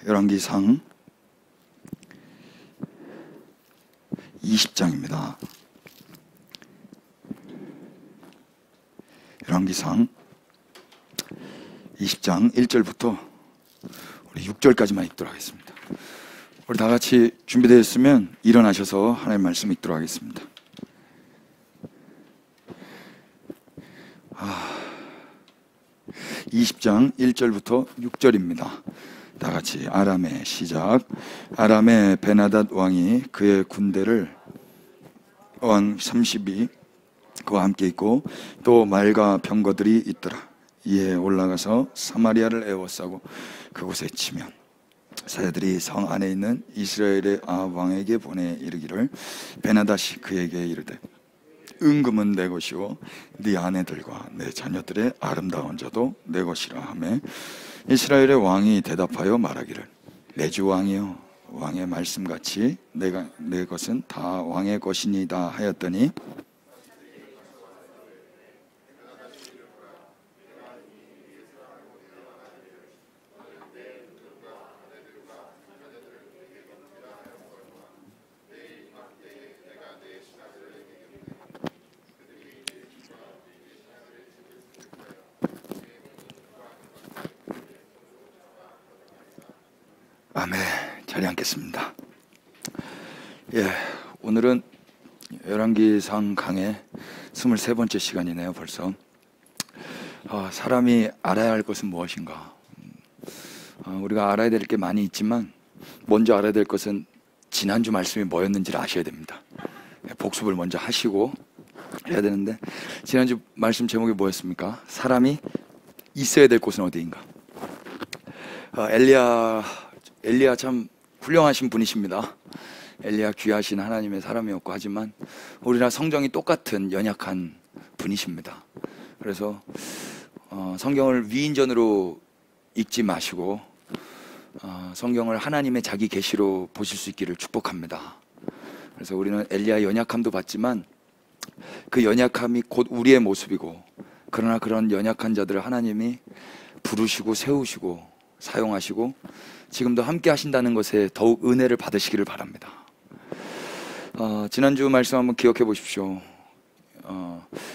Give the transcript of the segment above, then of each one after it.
열왕기상 20장입니다. 열왕기상 20장 1절부터 우리 6절까지만 읽도록 하겠습니다. 우리 다 같이 준비되었으면 일어나셔서 하나님의 말씀 읽도록 하겠습니다. 20장 1절부터 6절입니다. 다 같이 아람의 시작. 아람의 베나닷 왕이 그의 군대를 왕 30이 그와 함께 있고 또 말과 병거들이 있더라. 이에 올라가서 사마리아를 에워싸고 그곳에 치면 사자들이 성 안에 있는 이스라엘의 아합 왕에게 보내 이르기를 베나닷이 그에게 이르되 은금은 내 것이요 네 아내들과 내 자녀들의 아름다운 자도 내 것이라 하매 이스라엘의 왕이 대답하여 말하기를 내 주 왕이여 왕의 말씀같이 내 것은 다 왕의 것이니이다 하였더니 아멘. 자리에 앉겠습니다. 오늘은 열왕기상 강의 23번째 시간이네요. 벌써 사람이 알아야 할 것은 무엇인가? 우리가 알아야 될 게 많이 있지만 먼저 알아야 될 것은 지난주 말씀이 뭐였는지를 아셔야 됩니다. 복습을 먼저 하시고 해야 되는데 지난주 말씀 제목이 뭐였습니까? 사람이 있어야 될 곳은 어디인가? 엘리야 참 훌륭하신 분이십니다. 엘리야 귀하신 하나님의 사람이었고 하지만 우리랑 성정이 똑같은 연약한 분이십니다. 그래서 성경을 위인전으로 읽지 마시고 성경을 하나님의 자기 계시로 보실 수 있기를 축복합니다. 그래서 우리는 엘리야의 연약함도 봤지만 그 연약함이 곧 우리의 모습이고 그러나 그런 연약한 자들을 하나님이 부르시고 세우시고 사용하시고 지금도 함께 하신다는 것에 더욱 은혜를 받으시기를 바랍니다. 지난주 말씀 한번 기억해 보십시오.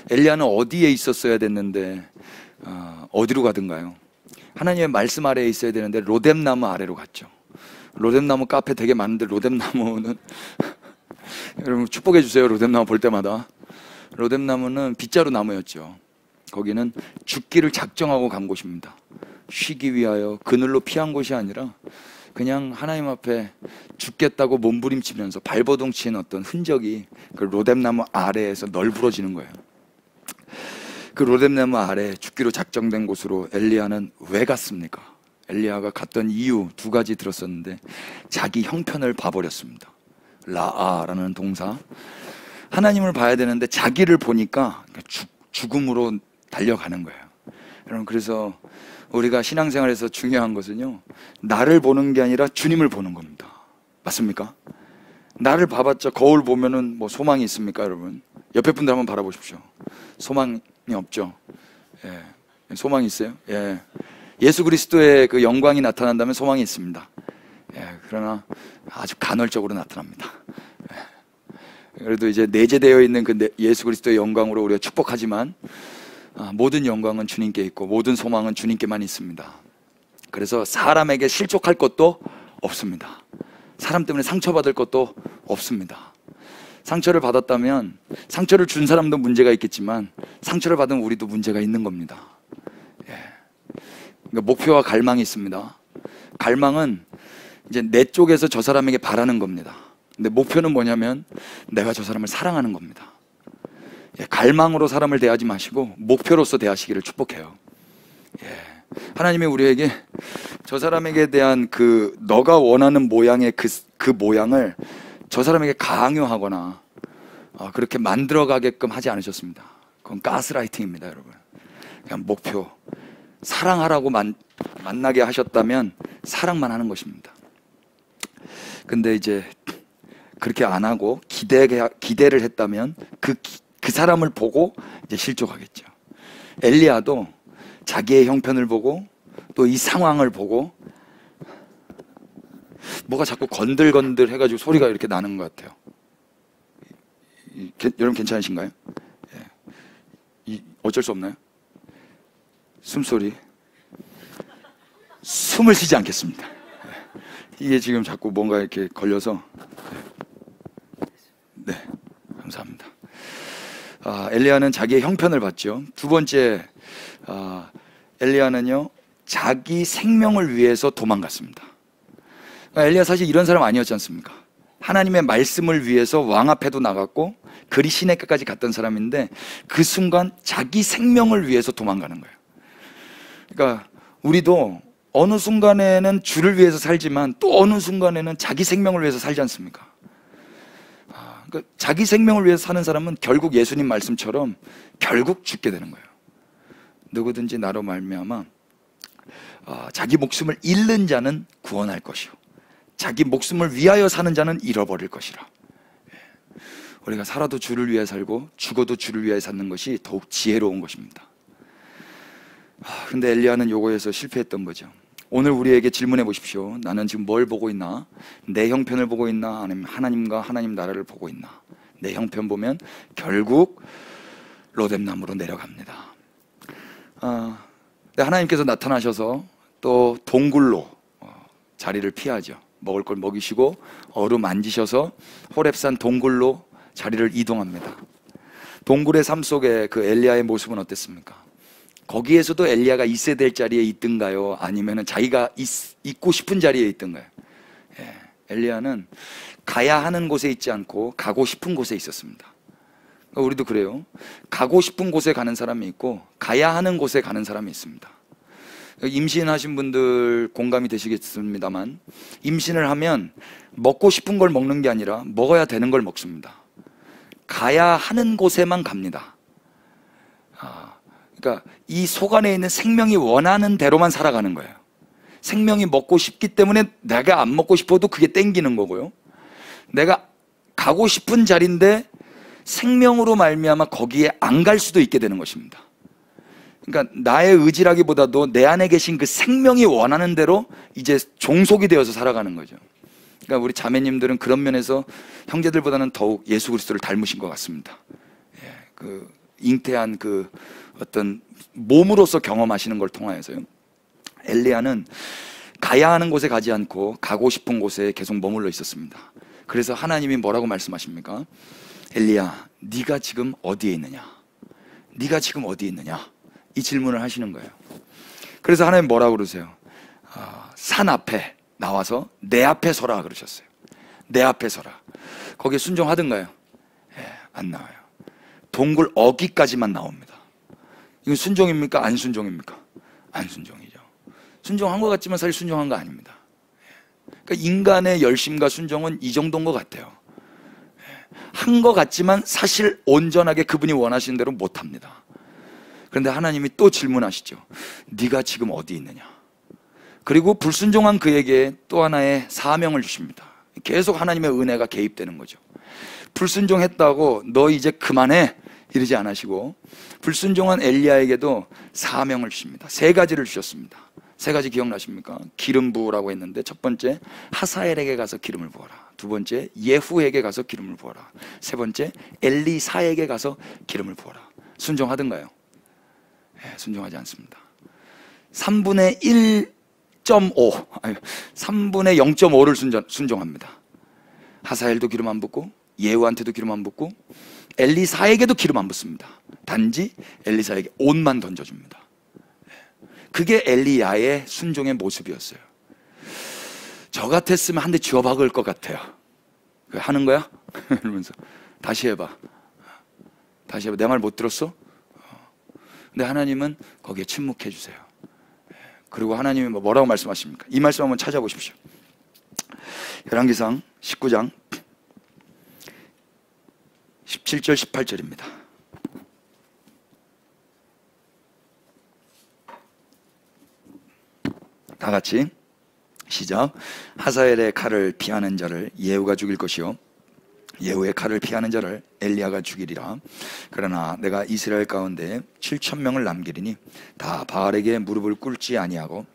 엘리야는 어디에 있었어야 됐는데 어디로 가든가요? 하나님의 말씀 아래에 있어야 되는데 로뎀나무 아래로 갔죠. 로뎀나무 카페 되게 많은데 로뎀나무는 여러분 축복해 주세요. 로뎀나무 볼 때마다. 로뎀나무는 빗자루 나무였죠. 거기는 죽기를 작정하고 간 곳입니다. 쉬기 위하여 그늘로 피한 곳이 아니라 그냥 하나님 앞에 죽겠다고 몸부림치면서 발버둥친 어떤 흔적이 그 로뎀나무 아래에서 널브러지는 거예요. 그 로뎀나무 아래 죽기로 작정된 곳으로 엘리야는 왜 갔습니까? 엘리야가 갔던 이유 두 가지 들었었는데 자기 형편을 봐버렸습니다. 라아라는 동사. 하나님을 봐야 되는데 자기를 보니까 죽음으로 달려가는 거예요. 여러분 그래서 우리가 신앙생활에서 중요한 것은요 나를 보는 게 아니라 주님을 보는 겁니다. 맞습니까? 나를 봐봤자 거울 보면은 뭐 소망이 있습니까? 여러분 옆에 분들 한번 바라보십시오. 소망이 없죠? 소망이 있어요? 예수 그리스도의 그 영광이 나타난다면 소망이 있습니다. 그러나 아주 간헐적으로 나타납니다. 그래도 이제 내재되어 있는 그 예수 그리스도의 영광으로 우리가 축복하지만 모든 영광은 주님께 있고 모든 소망은 주님께만 있습니다. 그래서 사람에게 실족할 것도 없습니다. 사람 때문에 상처받을 것도 없습니다. 상처를 받았다면 상처를 준 사람도 문제가 있겠지만 상처를 받은 우리도 문제가 있는 겁니다. 그러니까 목표와 갈망이 있습니다. 갈망은 이제 내 쪽에서 저 사람에게 바라는 겁니다. 근데 목표는 뭐냐면 내가 저 사람을 사랑하는 겁니다. 갈망으로 사람을 대하지 마시고 목표로서 대하시기를 축복해요. 하나님이 우리에게 저 사람에게 대한 그 너가 원하는 모양의 그 모양을 저 사람에게 강요하거나 그렇게 만들어가게끔 하지 않으셨습니다. 그건 가스라이팅입니다. 여러분 그냥 목표 사랑하라고 만나게 하셨다면 사랑만 하는 것입니다. 근데 이제 그렇게 안 하고 기대를 했다면 그 사람을 보고 이제 실족하겠죠. 엘리야도 자기의 형편을 보고 또 이 상황을 보고 뭐가 자꾸 건들건들 해가지고 소리가 이렇게 나는 것 같아요. 여러분 괜찮으신가요? 예. 어쩔 수 없나요? 숨소리. 숨을 쉬지 않겠습니다. 이게 지금 자꾸 뭔가 이렇게 걸려서. 네, 감사합니다. 엘리야는 자기의 형편을 봤죠. 두 번째, 엘리야는요 자기 생명을 위해서 도망갔습니다. 엘리야 사실 이런 사람 아니었지 않습니까? 하나님의 말씀을 위해서 왕 앞에도 나갔고 그리 시내가까지 갔던 사람인데 그 순간 자기 생명을 위해서 도망가는 거예요. 그러니까 우리도 어느 순간에는 주를 위해서 살지만 또 어느 순간에는 자기 생명을 위해서 살지 않습니까? 그러니까 자기 생명을 위해서 사는 사람은 결국 예수님 말씀처럼 결국 죽게 되는 거예요. 누구든지 나로 말미암아 자기 목숨을 잃는 자는 구원할 것이요 자기 목숨을 위하여 사는 자는 잃어버릴 것이라. 우리가 살아도 주를 위해 살고 죽어도 주를 위해 사는 것이 더욱 지혜로운 것입니다. 근데 엘리야는 요거에서 실패했던 거죠. 오늘 우리에게 질문해 보십시오. 나는 지금 뭘 보고 있나? 내 형편을 보고 있나? 아니면 하나님과 하나님 나라를 보고 있나? 내 형편 보면 결국 로뎀나무로 내려갑니다. 근데 하나님께서 나타나셔서 또 동굴로 자리를 피하죠. 먹을 걸 먹이시고 어루만지셔서 호렙산 동굴로 자리를 이동합니다. 동굴의 삶 속에 그 엘리야의 모습은 어땠습니까? 거기에서도 엘리야가 있어야 될 자리에 있든가요? 아니면 자기가 있고 싶은 자리에 있든가요? 엘리야는 가야 하는 곳에 있지 않고 가고 싶은 곳에 있었습니다. 우리도 그래요. 가고 싶은 곳에 가는 사람이 있고 가야 하는 곳에 가는 사람이 있습니다. 임신하신 분들 공감이 되시겠습니다만 임신을 하면 먹고 싶은 걸 먹는 게 아니라 먹어야 되는 걸 먹습니다. 가야 하는 곳에만 갑니다. 그러니까 이 속 안에 있는 생명이 원하는 대로만 살아가는 거예요. 생명이 먹고 싶기 때문에 내가 안 먹고 싶어도 그게 땡기는 거고요. 내가 가고 싶은 자리인데 생명으로 말미암아 거기에 안 갈 수도 있게 되는 것입니다. 그러니까 나의 의지라기보다도 내 안에 계신 그 생명이 원하는 대로 이제 종속이 되어서 살아가는 거죠. 그러니까 우리 자매님들은 그런 면에서 형제들보다는 더욱 예수 그리스도를 닮으신 것 같습니다. 그 잉태한 그 어떤 몸으로서 경험하시는 걸 통하여서요. 엘리야는 가야 하는 곳에 가지 않고 가고 싶은 곳에 계속 머물러 있었습니다. 그래서 하나님이 뭐라고 말씀하십니까? 엘리야, 네가 지금 어디에 있느냐? 네가 지금 어디에 있느냐? 이 질문을 하시는 거예요. 그래서 하나님 뭐라고 그러세요? 산 앞에 나와서 내 앞에 서라 그러셨어요. 내 앞에 서라. 거기에 순종하든가요? 안 나와요. 동굴 어기까지만 나옵니다. 이건 순종입니까? 안 순종입니까? 안 순종이죠. 순종한 것 같지만 사실 순종한 거 아닙니다. 그러니까 인간의 열심과 순종은 이 정도인 것 같아요. 한 것 같지만 사실 온전하게 그분이 원하시는 대로 못합니다. 그런데 하나님이 또 질문하시죠. 네가 지금 어디 있느냐? 그리고 불순종한 그에게 또 하나의 사명을 주십니다. 계속 하나님의 은혜가 개입되는 거죠. 불순종했다고 너 이제 그만해 이러지 않으시고 불순종한 엘리야에게도 사명을 주십니다. 세 가지를 주셨습니다. 세 가지 기억나십니까? 기름 부으라고 했는데 첫 번째 하사엘에게 가서 기름을 부어라. 두 번째 예후에게 가서 기름을 부어라. 세 번째 엘리사에게 가서 기름을 부어라. 순종하던가요? 순종하지 않습니다. 3분의 1.5 아니 3분의 0.5를 순종합니다. 하사엘도 기름 안 붓고 예후한테도 기름 안 붓고 엘리사에게도 기름 안 붓습니다. 단지 엘리사에게 옷만 던져줍니다. 그게 엘리야의 순종의 모습이었어요. 저 같았으면 한 대 쥐어 박을 것 같아요. 하는 거야? 이러면서 다시 해봐. 다시 해봐. 내 말 못 들었어? 근데 하나님은 거기에 침묵해 주세요. 그리고 하나님이 뭐라고 말씀하십니까? 이 말씀 한번 찾아보십시오. 열왕기상 19장 17절 18절입니다. 다 같이 시작. 하사엘의 칼을 피하는 자를 예후가 죽일 것이요 예후의 칼을 피하는 자를 엘리야가 죽이리라. 그러나 내가 이스라엘 가운데 7,000명을 남기리니 다 바알에게 무릎을 꿇지 아니하고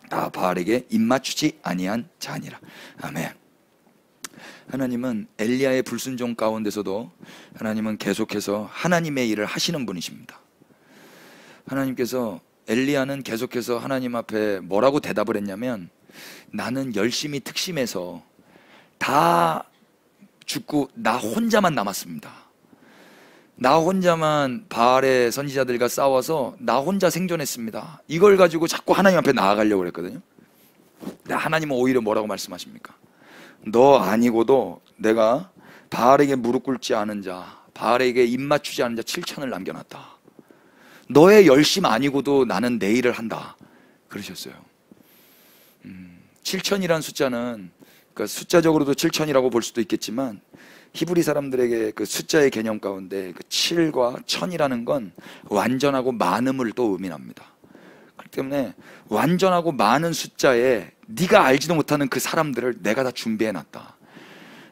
다 바알에게 입맞추지 아니한 자니라. 아멘. 하나님은 엘리야의 불순종 가운데서도 하나님은 계속해서 하나님의 일을 하시는 분이십니다. 하나님께서 엘리야는 계속해서 하나님 앞에 뭐라고 대답을 했냐면, 나는 열심히 특심해서 다 죽고 나 혼자만 남았습니다. 나 혼자만 바알의 선지자들과 싸워서 나 혼자 생존했습니다. 이걸 가지고 자꾸 하나님 앞에 나아가려고 그랬거든요. 근데 하나님은 오히려 뭐라고 말씀하십니까? 너 아니고도 내가 바알에게 무릎 꿇지 않은 자, 바알에게 입 맞추지 않은 자 7천을 남겨놨다. 너의 열심 아니고도 나는 내 일을 한다, 그러셨어요. 7천이라는 숫자는, 그러니까 숫자적으로도 7천이라고 볼 수도 있겠지만, 히브리 사람들에게 그 숫자의 개념 가운데 그 7과 1000이라는 건 완전하고 많음을 또 의미합니다. 그렇기 때문에 완전하고 많은 숫자에 네가 알지도 못하는 그 사람들을 내가 다 준비해놨다.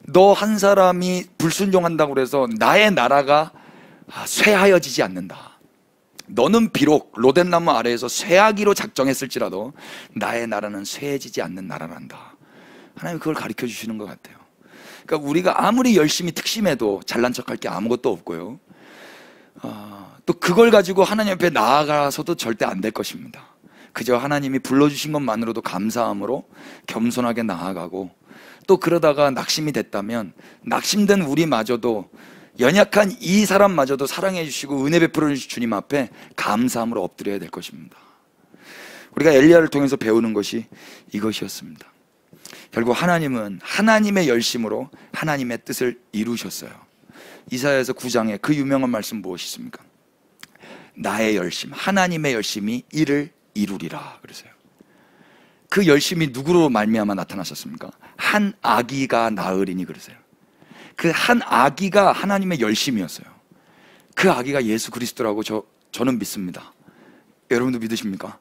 너 한 사람이 불순종한다고 해서 나의 나라가 쇠하여지지 않는다. 너는 비록 로뎀나무 아래에서 쇠하기로 작정했을지라도 나의 나라는 쇠해지지 않는 나라란다. 하나님 그걸 가르쳐 주시는 것 같아요. 그러니까 우리가 아무리 열심히 특심해도 잘난 척할 게 아무것도 없고요, 또 그걸 가지고 하나님 앞에 나아가서도 절대 안 될 것입니다. 그저 하나님이 불러주신 것만으로도 감사함으로 겸손하게 나아가고, 또 그러다가 낙심이 됐다면 낙심된 우리마저도, 연약한 이 사람마저도 사랑해 주시고 은혜 베풀어 주신 주님 앞에 감사함으로 엎드려야 될 것입니다. 우리가 엘리야를 통해서 배우는 것이 이것이었습니다. 결국 하나님은 하나님의 열심으로 하나님의 뜻을 이루셨어요. 이사야에서 9장에 그 유명한 말씀 무엇이 있습니까? 나의 열심, 하나님의 열심이 이를 이루리라 그러세요. 그 열심이 누구로 말미암아 나타났었습니까? 한 아기가 낳으리니 그러세요. 그 한 아기가 하나님의 열심이었어요. 그 아기가 예수 그리스도라고 저는 믿습니다. 여러분도 믿으십니까?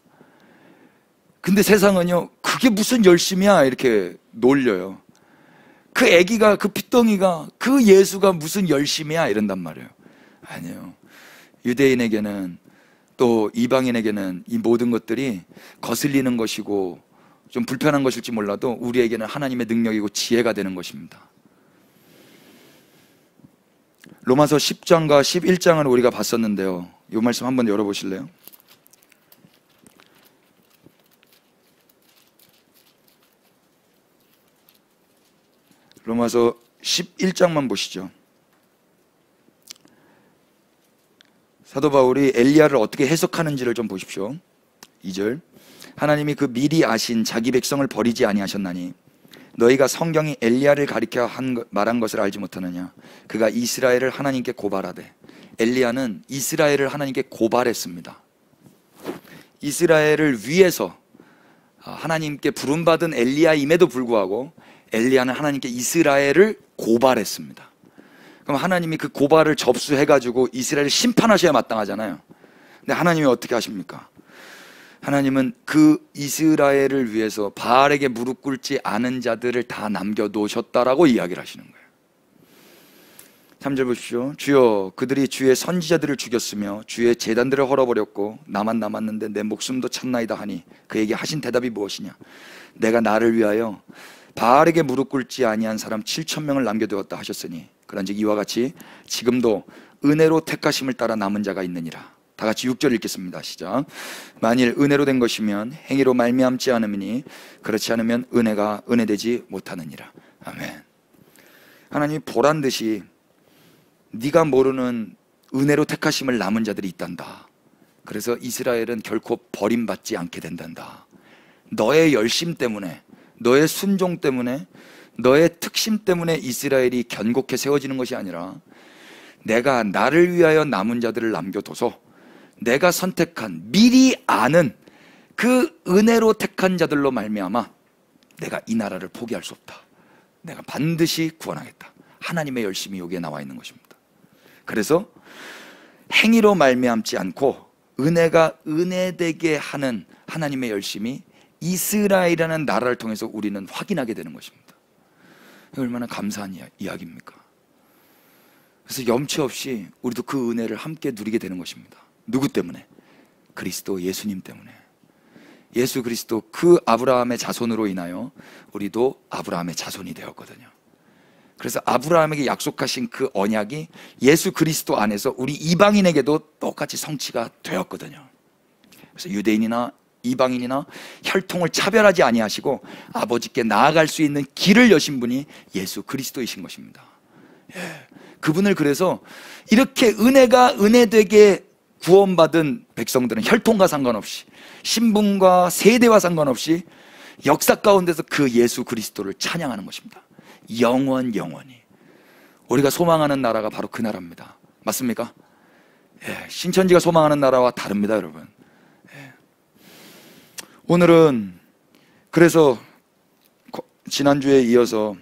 근데 세상은요, 그게 무슨 열심이야 이렇게 놀려요. 그 아기가, 그 핏덩이가, 그 예수가 무슨 열심이야 이런단 말이에요. 아니에요. 유대인에게는, 또 이방인에게는 이 모든 것들이 거슬리는 것이고 좀 불편한 것일지 몰라도 우리에게는 하나님의 능력이고 지혜가 되는 것입니다. 로마서 10장과 11장을 우리가 봤었는데요, 이 말씀 한번 열어보실래요? 로마서 11장만 보시죠. 사도 바울이 엘리야를 어떻게 해석하는지를 좀 보십시오. 2절, 하나님이 그 미리 아신 자기 백성을 버리지 아니하셨나니 너희가 성경이 엘리야를 가리켜 말한 것을 알지 못하느냐. 그가 이스라엘을 하나님께 고발하되. 엘리야는 이스라엘을 하나님께 고발했습니다. 이스라엘을 위해서 하나님께 부름받은 엘리야임에도 불구하고 엘리야는 하나님께 이스라엘을 고발했습니다. 그럼 하나님이 그 고발을 접수해가지고 이스라엘을 심판하셔야 마땅하잖아요. 근데 하나님이 어떻게 하십니까? 하나님은 그 이스라엘을 위해서 바알에게 무릎 꿇지 않은 자들을 다 남겨놓으셨다라고 이야기를 하시는 거예요. 3절 보십시오. 주여, 그들이 주의 선지자들을 죽였으며 주의 제단들을 헐어버렸고 나만 남았는데 내 목숨도 찾나이다 하니 그에게 하신 대답이 무엇이냐. 내가 나를 위하여 바알에게 무릎 꿇지 아니한 사람 7,000명을 남겨두었다 하셨으니 그런즉 이와 같이 지금도 은혜로 택하심을 따라 남은 자가 있느니라. 다 같이 6절 읽겠습니다. 시작. 만일 은혜로 된 것이면 행위로 말미암지 않으니 그렇지 않으면 은혜가 은혜되지 못하느니라. 아멘. 하나님이 보란 듯이 네가 모르는 은혜로 택하심을 남은 자들이 있단다. 그래서 이스라엘은 결코 버림받지 않게 된단다. 너의 열심 때문에, 너의 순종 때문에, 너의 특심 때문에 이스라엘이 견고케 세워지는 것이 아니라 내가 나를 위하여 남은 자들을 남겨둬서 내가 선택한, 미리 아는 그 은혜로 택한 자들로 말미암아 내가 이 나라를 포기할 수 없다. 내가 반드시 구원하겠다. 하나님의 열심이 여기에 나와 있는 것입니다. 그래서 행위로 말미암지 않고 은혜가 은혜되게 하는 하나님의 열심이 이스라엘이라는 나라를 통해서 우리는 확인하게 되는 것입니다. 얼마나 감사한 이야기입니까? 그래서 염치 없이 우리도 그 은혜를 함께 누리게 되는 것입니다. 누구 때문에? 그리스도 예수님 때문에. 예수 그리스도 그 아브라함의 자손으로 인하여 우리도 아브라함의 자손이 되었거든요. 그래서 아브라함에게 약속하신 그 언약이 예수 그리스도 안에서 우리 이방인에게도 똑같이 성취가 되었거든요. 그래서 유대인이나 이방인이나 혈통을 차별하지 아니하시고 아버지께 나아갈 수 있는 길을 여신 분이 예수 그리스도이신 것입니다. 그분을 그래서 이렇게 은혜가 은혜되게 구원받은 백성들은 혈통과 상관없이, 신분과 세대와 상관없이 역사 가운데서 그 예수 그리스도를 찬양하는 것입니다. 영원히. 우리가 소망하는 나라가 바로 그 나라입니다. 맞습니까? 신천지가 소망하는 나라와 다릅니다, 여러분. 오늘은 그래서 지난주에 이어서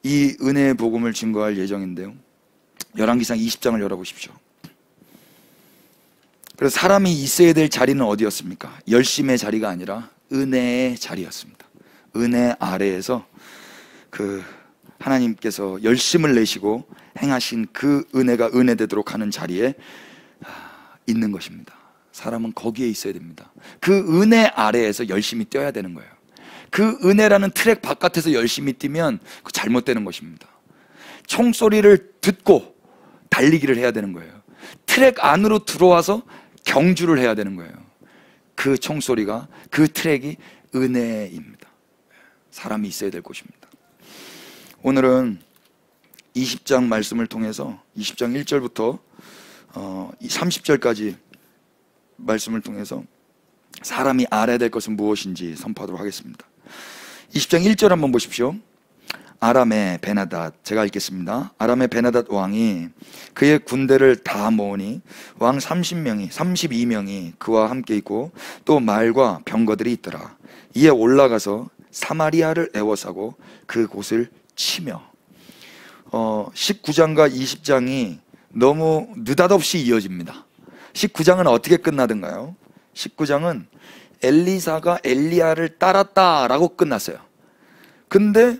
이 은혜의 복음을 증거할 예정인데요, 열왕기상 20장을 열어보십시오. 그래서 사람이 있어야 될 자리는 어디였습니까? 열심의 자리가 아니라 은혜의 자리였습니다. 은혜 아래에서 그 하나님께서 열심을 내시고 행하신 그 은혜가 은혜되도록 하는 자리에 있는 것입니다. 사람은 거기에 있어야 됩니다. 그 은혜 아래에서 열심히 뛰어야 되는 거예요. 그 은혜라는 트랙 바깥에서 열심히 뛰면 그 잘못되는 것입니다. 총소리를 듣고 달리기를 해야 되는 거예요. 트랙 안으로 들어와서 경주를 해야 되는 거예요. 그 총소리가, 그 트랙이 은혜입니다. 사람이 있어야 될 곳입니다. 오늘은 20장 말씀을 통해서 20장 1절부터 30절까지 말씀을 통해서 사람이 알아야 될 것은 무엇인지 선포하도록 하겠습니다. 20장 1절 한번 보십시오. 아람의 베나닷, 제가 읽겠습니다. 아람의 베나닷 왕이 그의 군대를 다 모으니 왕 32명이 그와 함께 있고 또 말과 병거들이 있더라. 이에 올라가서 사마리아를 에워싸고 그 곳을 치며. 19장과 20장이 너무 느닷없이 이어집니다. 19장은 어떻게 끝나던가요? 19장은 엘리사가 엘리야를 따랐다라고 끝났어요. 근데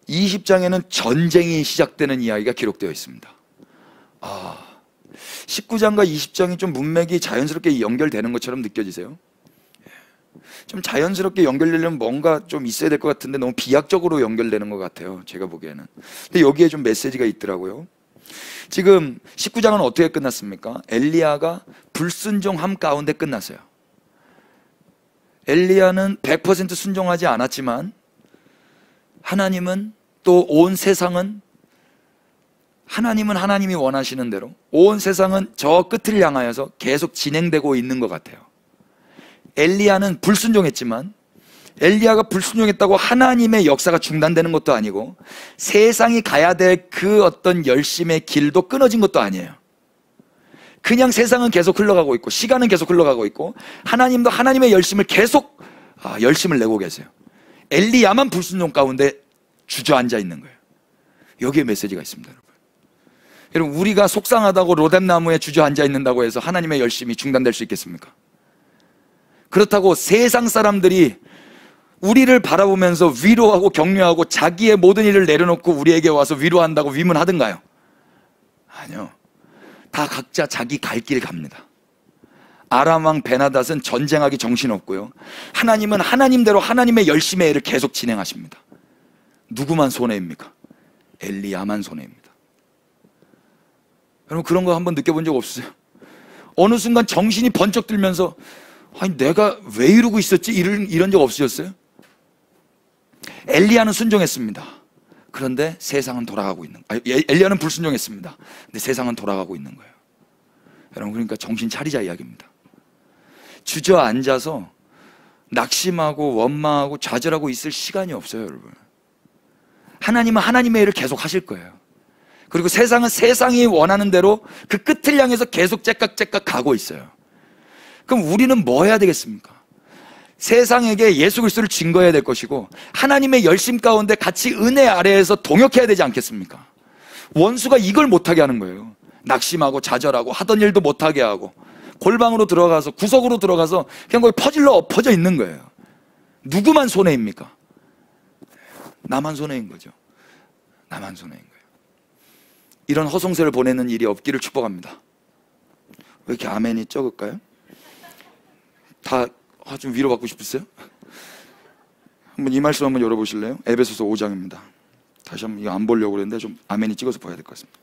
20장에는 전쟁이 시작되는 이야기가 기록되어 있습니다. 19장과 20장이 좀 문맥이 자연스럽게 연결되는 것처럼 느껴지세요? 좀 자연스럽게 연결되려면 뭔가 좀 있어야 될 것 같은데 너무 비약적으로 연결되는 것 같아요, 제가 보기에는. 근데 여기에 좀 메시지가 있더라고요. 지금 19장은 어떻게 끝났습니까? 엘리야가 불순종함 가운데 끝났어요. 엘리야는 100% 순종하지 않았지만 하나님은 또 온 세상은, 하나님은 하나님이 원하시는 대로 온 세상은 저 끝을 향하여서 계속 진행되고 있는 것 같아요. 엘리야는 불순종했지만 엘리야가 불순종했다고 하나님의 역사가 중단되는 것도 아니고 세상이 가야 될 그 어떤 열심의 길도 끊어진 것도 아니에요. 그냥 세상은 계속 흘러가고 있고 시간은 계속 흘러가고 있고 하나님도 하나님의 열심을 계속 열심을 내고 계세요. 엘리야만 불순종 가운데 주저앉아 있는 거예요. 여기에 메시지가 있습니다, 여러분. 여러분, 우리가 속상하다고 로뎀나무에 주저앉아 있는다고 해서 하나님의 열심이 중단될 수 있겠습니까? 그렇다고 세상 사람들이 우리를 바라보면서 위로하고 격려하고 자기의 모든 일을 내려놓고 우리에게 와서 위로한다고 위문하든가요? 아니요. 다 각자 자기 갈 길 갑니다. 아람 왕 베나닷은 전쟁하기 정신없고요, 하나님은 하나님대로 하나님의 열심의 일을 계속 진행하십니다. 누구만 손해입니까? 엘리야만 손해입니다. 여러분, 그런 거 한번 느껴본 적 없으세요? 어느 순간 정신이 번쩍 들면서 아니 내가 왜 이러고 있었지? 이런 적 없으셨어요? 엘리야는 순종했습니다. 그런데 세상은 돌아가고 있는 거예요. 엘리야는 불순종했습니다. 근데 세상은 돌아가고 있는 거예요. 여러분, 그러니까 정신 차리자 이야기입니다. 주저앉아서 낙심하고 원망하고 좌절하고 있을 시간이 없어요, 여러분. 하나님은 하나님의 일을 계속 하실 거예요. 그리고 세상은 세상이 원하는 대로 그 끝을 향해서 계속 째깍째깍 가고 있어요. 그럼 우리는 뭐 해야 되겠습니까? 세상에게 예수 그리스도를 증거해야 될 것이고 하나님의 열심 가운데 같이 은혜 아래에서 동역해야 되지 않겠습니까? 원수가 이걸 못하게 하는 거예요. 낙심하고 좌절하고 하던 일도 못하게 하고 골방으로 들어가서 구석으로 들어가서 그냥 거기 엎어져 있는 거예요. 누구만 손해입니까? 나만 손해인 거죠. 나만 손해인 거예요. 이런 허송세를 보내는 일이 없기를 축복합니다. 왜 이렇게 아멘이 적을까요? 다 좀 위로받고 싶으세요? 한번 이 말씀 한번 열어보실래요? 에베소서 5장입니다. 다시 한번 이거 안 보려고 그랬는데 좀 아멘이 찍어서 봐야 될 것 같습니다.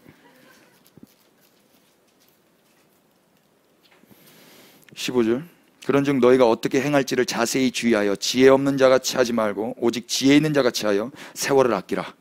15절. 그런즉 너희가 어떻게 행할지를 자세히 주의하여 지혜 없는 자같이 하지 말고 오직 지혜 있는 자같이 하여 세월을 아끼라.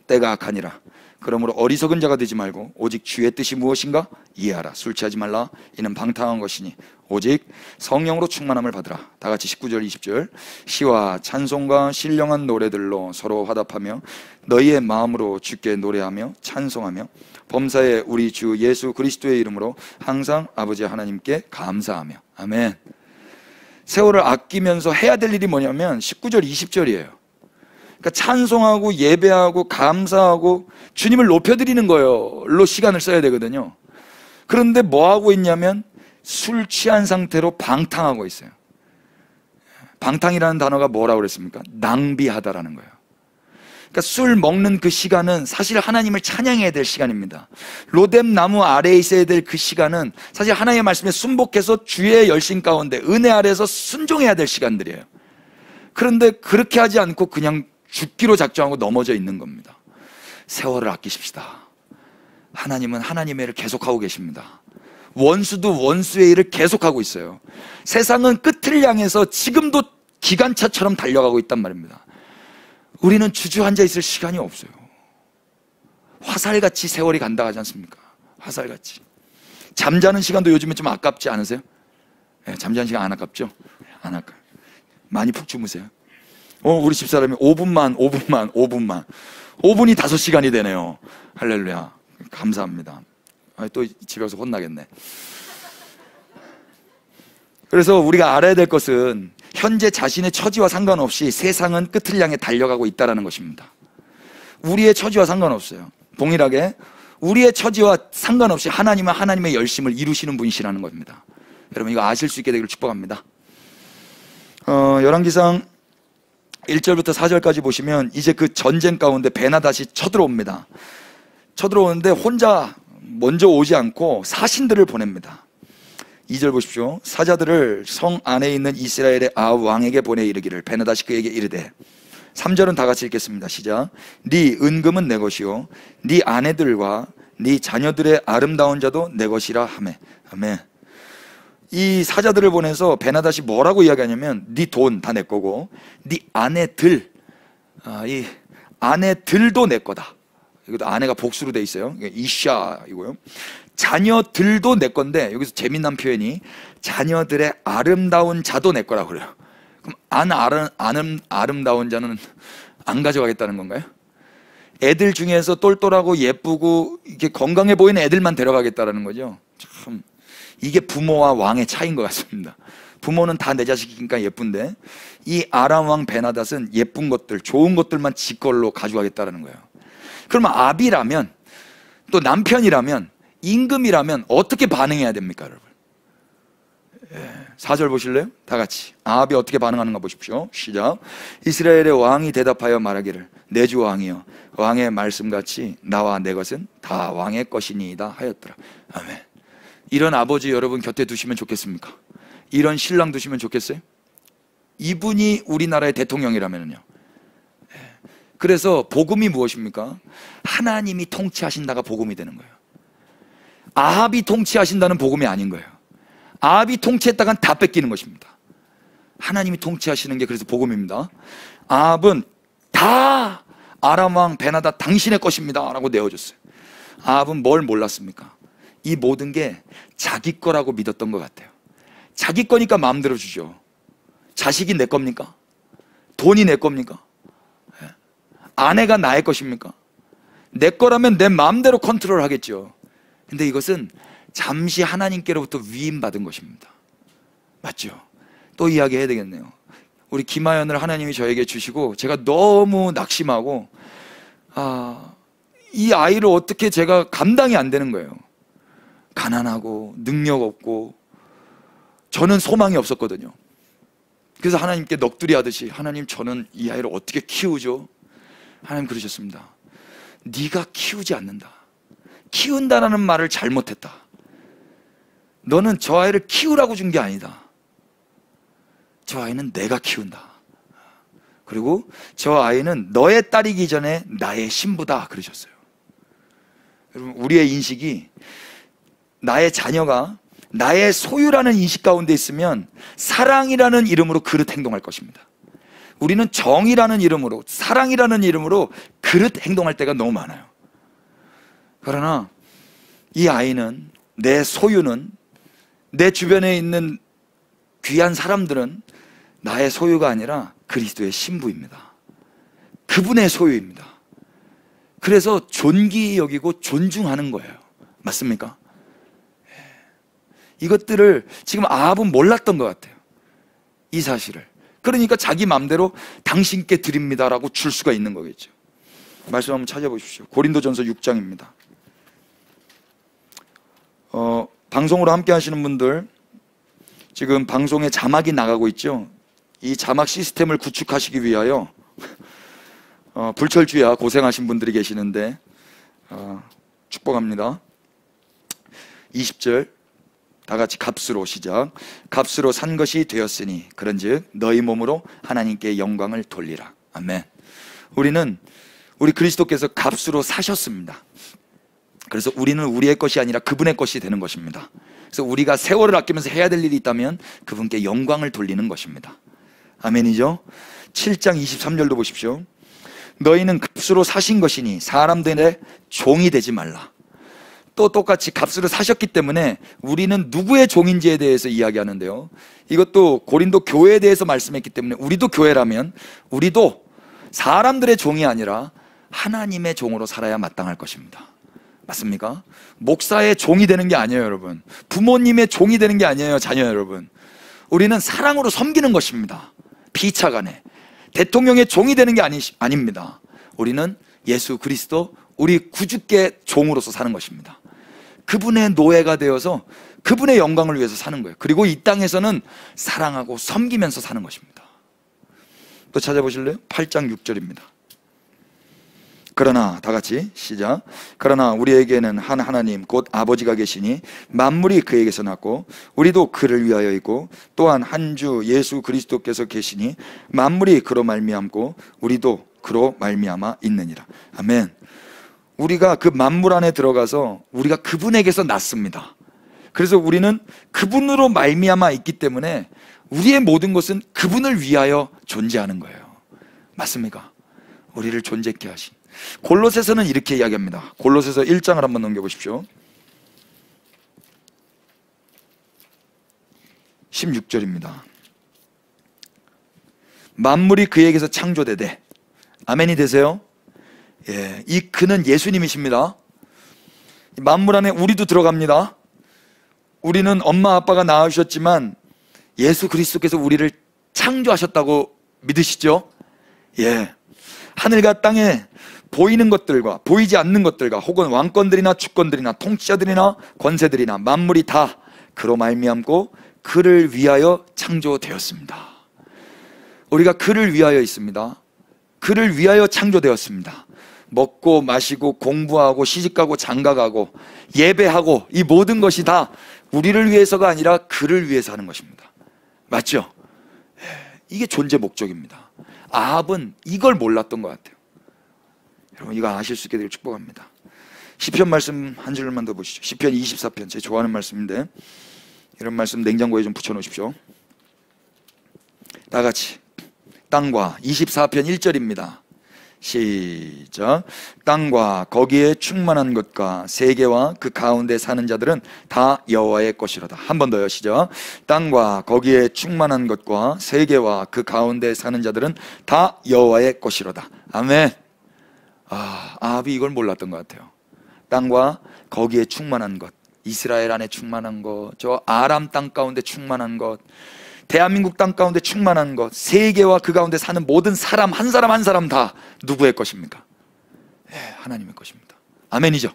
때가 악하니라. 그러므로 어리석은 자가 되지 말고 오직 주의 뜻이 무엇인가 이해하라. 술 취하지 말라. 이는 방탕한 것이니 오직 성령으로 충만함을 받으라. 다 같이 19절 20절. 시와 찬송과 신령한 노래들로 서로 화답하며 너희의 마음으로 주께 노래하며 찬송하며 범사에 우리 주 예수 그리스도의 이름으로 항상 아버지 하나님께 감사하며. 아멘. 세월을 아끼면서 해야 될 일이 뭐냐면 19절 20절이에요 그러니까 찬송하고 예배하고 감사하고 주님을 높여드리는 거로 시간을 써야 되거든요. 그런데 뭐 하고 있냐면 술 취한 상태로 방탕하고 있어요. 방탕이라는 단어가 뭐라고 그랬습니까? 낭비하다라는 거예요. 그러니까 술 먹는 그 시간은 사실 하나님을 찬양해야 될 시간입니다. 로뎀 나무 아래에 있어야 될 그 시간은 사실 하나님의 말씀에 순복해서 주의 열심 가운데 은혜 아래에서 순종해야 될 시간들이에요. 그런데 그렇게 하지 않고 그냥 죽기로 작정하고 넘어져 있는 겁니다. 세월을 아끼십시다. 하나님은 하나님의 일을 계속하고 계십니다. 원수도 원수의 일을 계속하고 있어요. 세상은 끝을 향해서 지금도 기관차처럼 달려가고 있단 말입니다. 우리는 주저앉아 있을 시간이 없어요. 화살같이 세월이 간다 하지 않습니까? 화살같이. 잠자는 시간도 요즘에 좀 아깝지 않으세요? 네, 잠자는 시간 안 아깝죠? 안 아까워요. 많이 푹 주무세요. 우리 집사람이 5분만 5분이 5시간이 되네요. 할렐루야. 감사합니다. 또 집에 가서 혼나겠네. 그래서 우리가 알아야 될 것은 현재 자신의 처지와 상관없이 세상은 끝을 향해 달려가고 있다는 것입니다. 우리의 처지와 상관없어요. 동일하게 우리의 처지와 상관없이 하나님은 하나님의 열심을 이루시는 분이시라는 겁니다. 여러분 이거 아실 수 있게 되기를 축복합니다. 열왕기상 1절부터 4절까지 보시면 이제 그 전쟁 가운데 베나닷이 쳐들어옵니다. 쳐들어오는데 혼자 먼저 오지 않고 사신들을 보냅니다. 2절 보십시오. 사자들을 성 안에 있는 이스라엘의 아합 왕에게 보내 이르기를 베나닷이 그에게 이르되 3절은 다 같이 읽겠습니다. 시작. 네 은금은 내 것이요 네 아내들과 네 자녀들의 아름다운 자도 내 것이라 하매. 아멘. 이 사자들을 보내서 베나닷이 뭐라고 이야기하냐면 네 돈 다 내 거고 네 아내들 이 아내들도 내 거다. 이것도 아내가 복수로 돼 있어요. 이샤이고요. 자녀들도 내 건데 여기서 재미난 표현이 자녀들의 아름다운 자도 내 거라고 그래요. 그럼 아름다운 자는 안 가져가겠다는 건가요? 애들 중에서 똘똘하고 예쁘고 이렇게 건강해 보이는 애들만 데려가겠다는 거죠. 참 이게 부모와 왕의 차이인 것 같습니다. 부모는 다 내 자식이니까 예쁜데 이 아람 왕 베나닷은 예쁜 것들, 좋은 것들만 지 걸로 가져가겠다는 거예요. 그러면 아비라면 또 남편이라면 임금이라면 어떻게 반응해야 됩니까, 여러분? 4절 보실래요? 다 같이 아합이 어떻게 반응하는가 보십시오. 시작. 이스라엘의 왕이 대답하여 말하기를 내 주 왕이여 왕의 말씀같이 나와 내 것은 다 왕의 것이니이다 하였더라. 아멘. 이런 아버지 여러분 곁에 두시면 좋겠습니까? 이런 신랑 두시면 좋겠어요? 이분이 우리나라의 대통령이라면요. 그래서 복음이 무엇입니까? 하나님이 통치하신다가 복음이 되는 거예요. 아합이 통치하신다는 복음이 아닌 거예요. 아합이 통치했다간 다 뺏기는 것입니다. 하나님이 통치하시는 게 그래서 복음입니다. 아합은 다 아람 왕 베나닷 당신의 것입니다 라고 내어줬어요. 아합은 뭘 몰랐습니까? 이 모든 게 자기 거라고 믿었던 것 같아요. 자기 거니까 마음대로 주죠. 자식이 내 겁니까? 돈이 내 겁니까? 아내가 나의 것입니까? 내 거라면 내 마음대로 컨트롤 하겠죠. 근데 이것은 잠시 하나님께로부터 위임받은 것입니다. 맞죠? 또 이야기해야 되겠네요. 우리 김하연을 하나님이 저에게 주시고 제가 너무 낙심하고 이 아이를 어떻게 제가 감당이 안 되는 거예요. 가난하고 능력 없고 저는 소망이 없었거든요. 그래서 하나님께 넋두리 하듯이 하나님 저는 이 아이를 어떻게 키우죠? 하나님 그러셨습니다. 네가 키우지 않는다. 키운다라는 말을 잘못했다. 너는 저 아이를 키우라고 준 게 아니다. 저 아이는 내가 키운다. 그리고 저 아이는 너의 딸이기 전에 나의 신부다 그러셨어요. 여러분, 우리의 인식이 나의 자녀가 나의 소유라는 인식 가운데 있으면 사랑이라는 이름으로 그릇 행동할 것입니다. 우리는 정이라는 이름으로, 사랑이라는 이름으로 그릇 행동할 때가 너무 많아요. 그러나 이 아이는, 내 소유는, 내 주변에 있는 귀한 사람들은 나의 소유가 아니라 그리스도의 신부입니다. 그분의 소유입니다. 그래서 존귀히 여기고 존중하는 거예요. 맞습니까? 이것들을 지금 아합은 몰랐던 것 같아요. 이 사실을. 그러니까 자기 마음대로 당신께 드립니다라고 줄 수가 있는 거겠죠. 말씀 한번 찾아보십시오. 고린도전서 6장입니다. 방송으로 함께 하시는 분들, 지금 방송에 자막이 나가고 있죠. 이 자막 시스템을 구축하시기 위하여 불철주야 고생하신 분들이 계시는데 축복합니다. 20절 다 같이 값으로 시작. 값으로 산 것이 되었으니 그런즉 너희 몸으로 하나님께 영광을 돌리라. 아멘. 우리 그리스도께서 값으로 사셨습니다. 그래서 우리는 우리의 것이 아니라 그분의 것이 되는 것입니다. 그래서 우리가 세월을 아끼면서 해야 될 일이 있다면 그분께 영광을 돌리는 것입니다. 아멘이죠? 7장 23절도 보십시오. 너희는 값으로 사신 것이니 사람들의 종이 되지 말라. 또 똑같이 값으로 사셨기 때문에 우리는 누구의 종인지에 대해서 이야기하는데요, 이것도 고린도 교회에 대해서 말씀했기 때문에 우리도 교회라면 우리도 사람들의 종이 아니라 하나님의 종으로 살아야 마땅할 것입니다. 맞습니까? 목사의 종이 되는 게 아니에요, 여러분. 부모님의 종이 되는 게 아니에요, 자녀 여러분. 우리는 사랑으로 섬기는 것입니다. 피차간에. 대통령의 종이 되는 게 아닙니다. 우리는 예수 그리스도, 우리 구주께 종으로서 사는 것입니다. 그분의 노예가 되어서 그분의 영광을 위해서 사는 거예요. 그리고 이 땅에서는 사랑하고 섬기면서 사는 것입니다. 또 찾아보실래요? 8장 6절입니다. 그러나 다 같이 시작. 그러나 우리에게는 한 하나님 곧 아버지가 계시니 만물이 그에게서 났고 우리도 그를 위하여 있고 또한 한 주 예수 그리스도께서 계시니 만물이 그로 말미암고 우리도 그로 말미암아 있느니라. 아멘. 우리가 그 만물 안에 들어가서 우리가 그분에게서 났습니다. 그래서 우리는 그분으로 말미암아 있기 때문에 우리의 모든 것은 그분을 위하여 존재하는 거예요. 맞습니까? 우리를 존재케 하신. 골로새서는 이렇게 이야기합니다. 골로새서 1장을 한번 넘겨보십시오. 16절입니다. 만물이 그에게서 창조되되, 아멘이 되세요? 예, 이 그는 예수님이십니다. 만물 안에 우리도 들어갑니다. 우리는 엄마 아빠가 낳으셨지만 예수 그리스도께서 우리를 창조하셨다고 믿으시죠? 예, 하늘과 땅에 보이는 것들과 보이지 않는 것들과 혹은 왕권들이나 주권들이나 통치자들이나 권세들이나 만물이 다 그로 말미암고 그를 위하여 창조되었습니다. 우리가 그를 위하여 있습니다. 그를 위하여 창조되었습니다. 먹고 마시고 공부하고 시집가고 장가가고 예배하고 이 모든 것이 다 우리를 위해서가 아니라 그를 위해서 하는 것입니다. 맞죠? 이게 존재 목적입니다. 아합은 이걸 몰랐던 것 같아요. 여러분, 이거 아실 수 있게 되길 축복합니다. 시편 말씀 한 줄만 더 보시죠. 시편 24편, 제 좋아하는 말씀인데 이런 말씀 냉장고에 좀 붙여놓으십시오. 다 같이 땅과 24편 1절입니다. 시작. 땅과 거기에 충만한 것과 세계와 그 가운데 사는 자들은 다 여호와의 것이로다. 한 번 더요. 시작. 땅과 거기에 충만한 것과 세계와 그 가운데 사는 자들은 다 여호와의 것이로다. 아멘. 아합이 이걸 몰랐던 것 같아요. 땅과 거기에 충만한 것, 이스라엘 안에 충만한 것, 저 아람 땅 가운데 충만한 것, 대한민국 땅 가운데 충만한 것, 세계와 그 가운데 사는 모든 사람 한 사람 한 사람 다 누구의 것입니까? 하나님의 것입니다. 아멘이죠?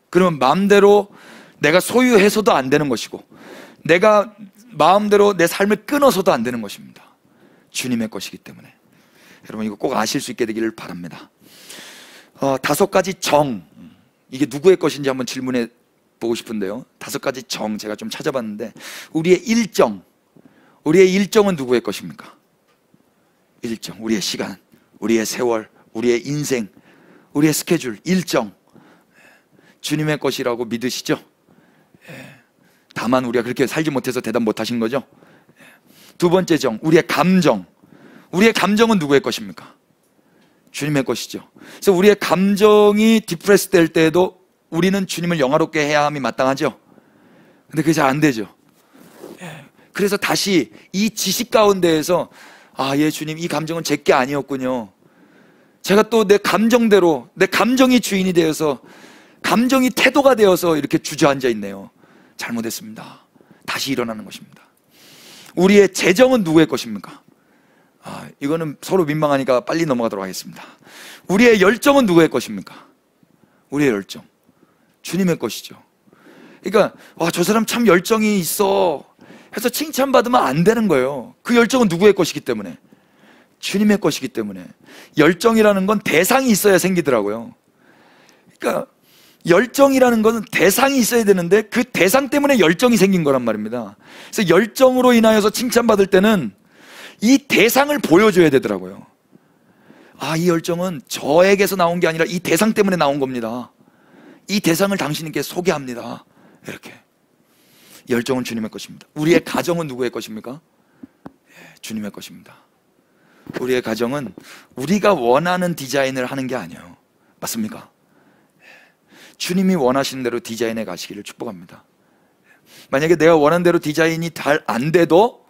그러면 마음대로 내가 소유해서도 안 되는 것이고 내가 마음대로 내 삶을 끊어서도 안 되는 것입니다. 주님의 것이기 때문에. 여러분, 이거 꼭 아실 수 있게 되기를 바랍니다. 5가지 정, 이게 누구의 것인지 한번 질문해 보고 싶은데요, 5가지 정 제가 좀 찾아봤는데 우리의 일정, 우리의 일정은 누구의 것입니까? 일정, 우리의 시간, 우리의 세월, 우리의 인생, 우리의 스케줄, 일정, 주님의 것이라고 믿으시죠? 다만 우리가 그렇게 살지 못해서 대답 못하신 거죠? 두 번째 정, 우리의 감정. 우리의 감정은 누구의 것입니까? 주님의 것이죠. 그래서 우리의 감정이 디프레스 될 때에도 우리는 주님을 영화롭게 해야 함이 마땅하죠. 근데 그게 잘 안 되죠. 그래서 다시 이 지식 가운데에서 예, 주님, 이 감정은 제 게 아니었군요. 제가 또 내 감정대로, 내 감정이 주인이 되어서, 감정이 태도가 되어서 이렇게 주저앉아 있네요. 잘못했습니다. 다시 일어나는 것입니다. 우리의 재정은 누구의 것입니까? 이거는 서로 민망하니까 빨리 넘어가도록 하겠습니다. 우리의 열정은 누구의 것입니까? 우리의 열정, 주님의 것이죠. 그러니까 저 사람 참 열정이 있어 해서 칭찬받으면 안 되는 거예요. 그 열정은 누구의 것이기 때문에? 주님의 것이기 때문에. 열정이라는 건 대상이 있어야 생기더라고요. 그러니까 열정이라는 것은 대상이 있어야 되는데 그 대상 때문에 열정이 생긴 거란 말입니다. 그래서 열정으로 인하여서 칭찬받을 때는 이 대상을 보여줘야 되더라고요. 이 열정은 저에게서 나온 게 아니라 이 대상 때문에 나온 겁니다. 이 대상을 당신에게 소개합니다. 이렇게. 열정은 주님의 것입니다. 우리의 가정은 누구의 것입니까? 주님의 것입니다. 우리의 가정은 우리가 원하는 디자인을 하는 게 아니에요. 맞습니까? 주님이 원하시는 대로 디자인해 가시기를 축복합니다. 만약에 내가 원하는 대로 디자인이 잘 안 돼도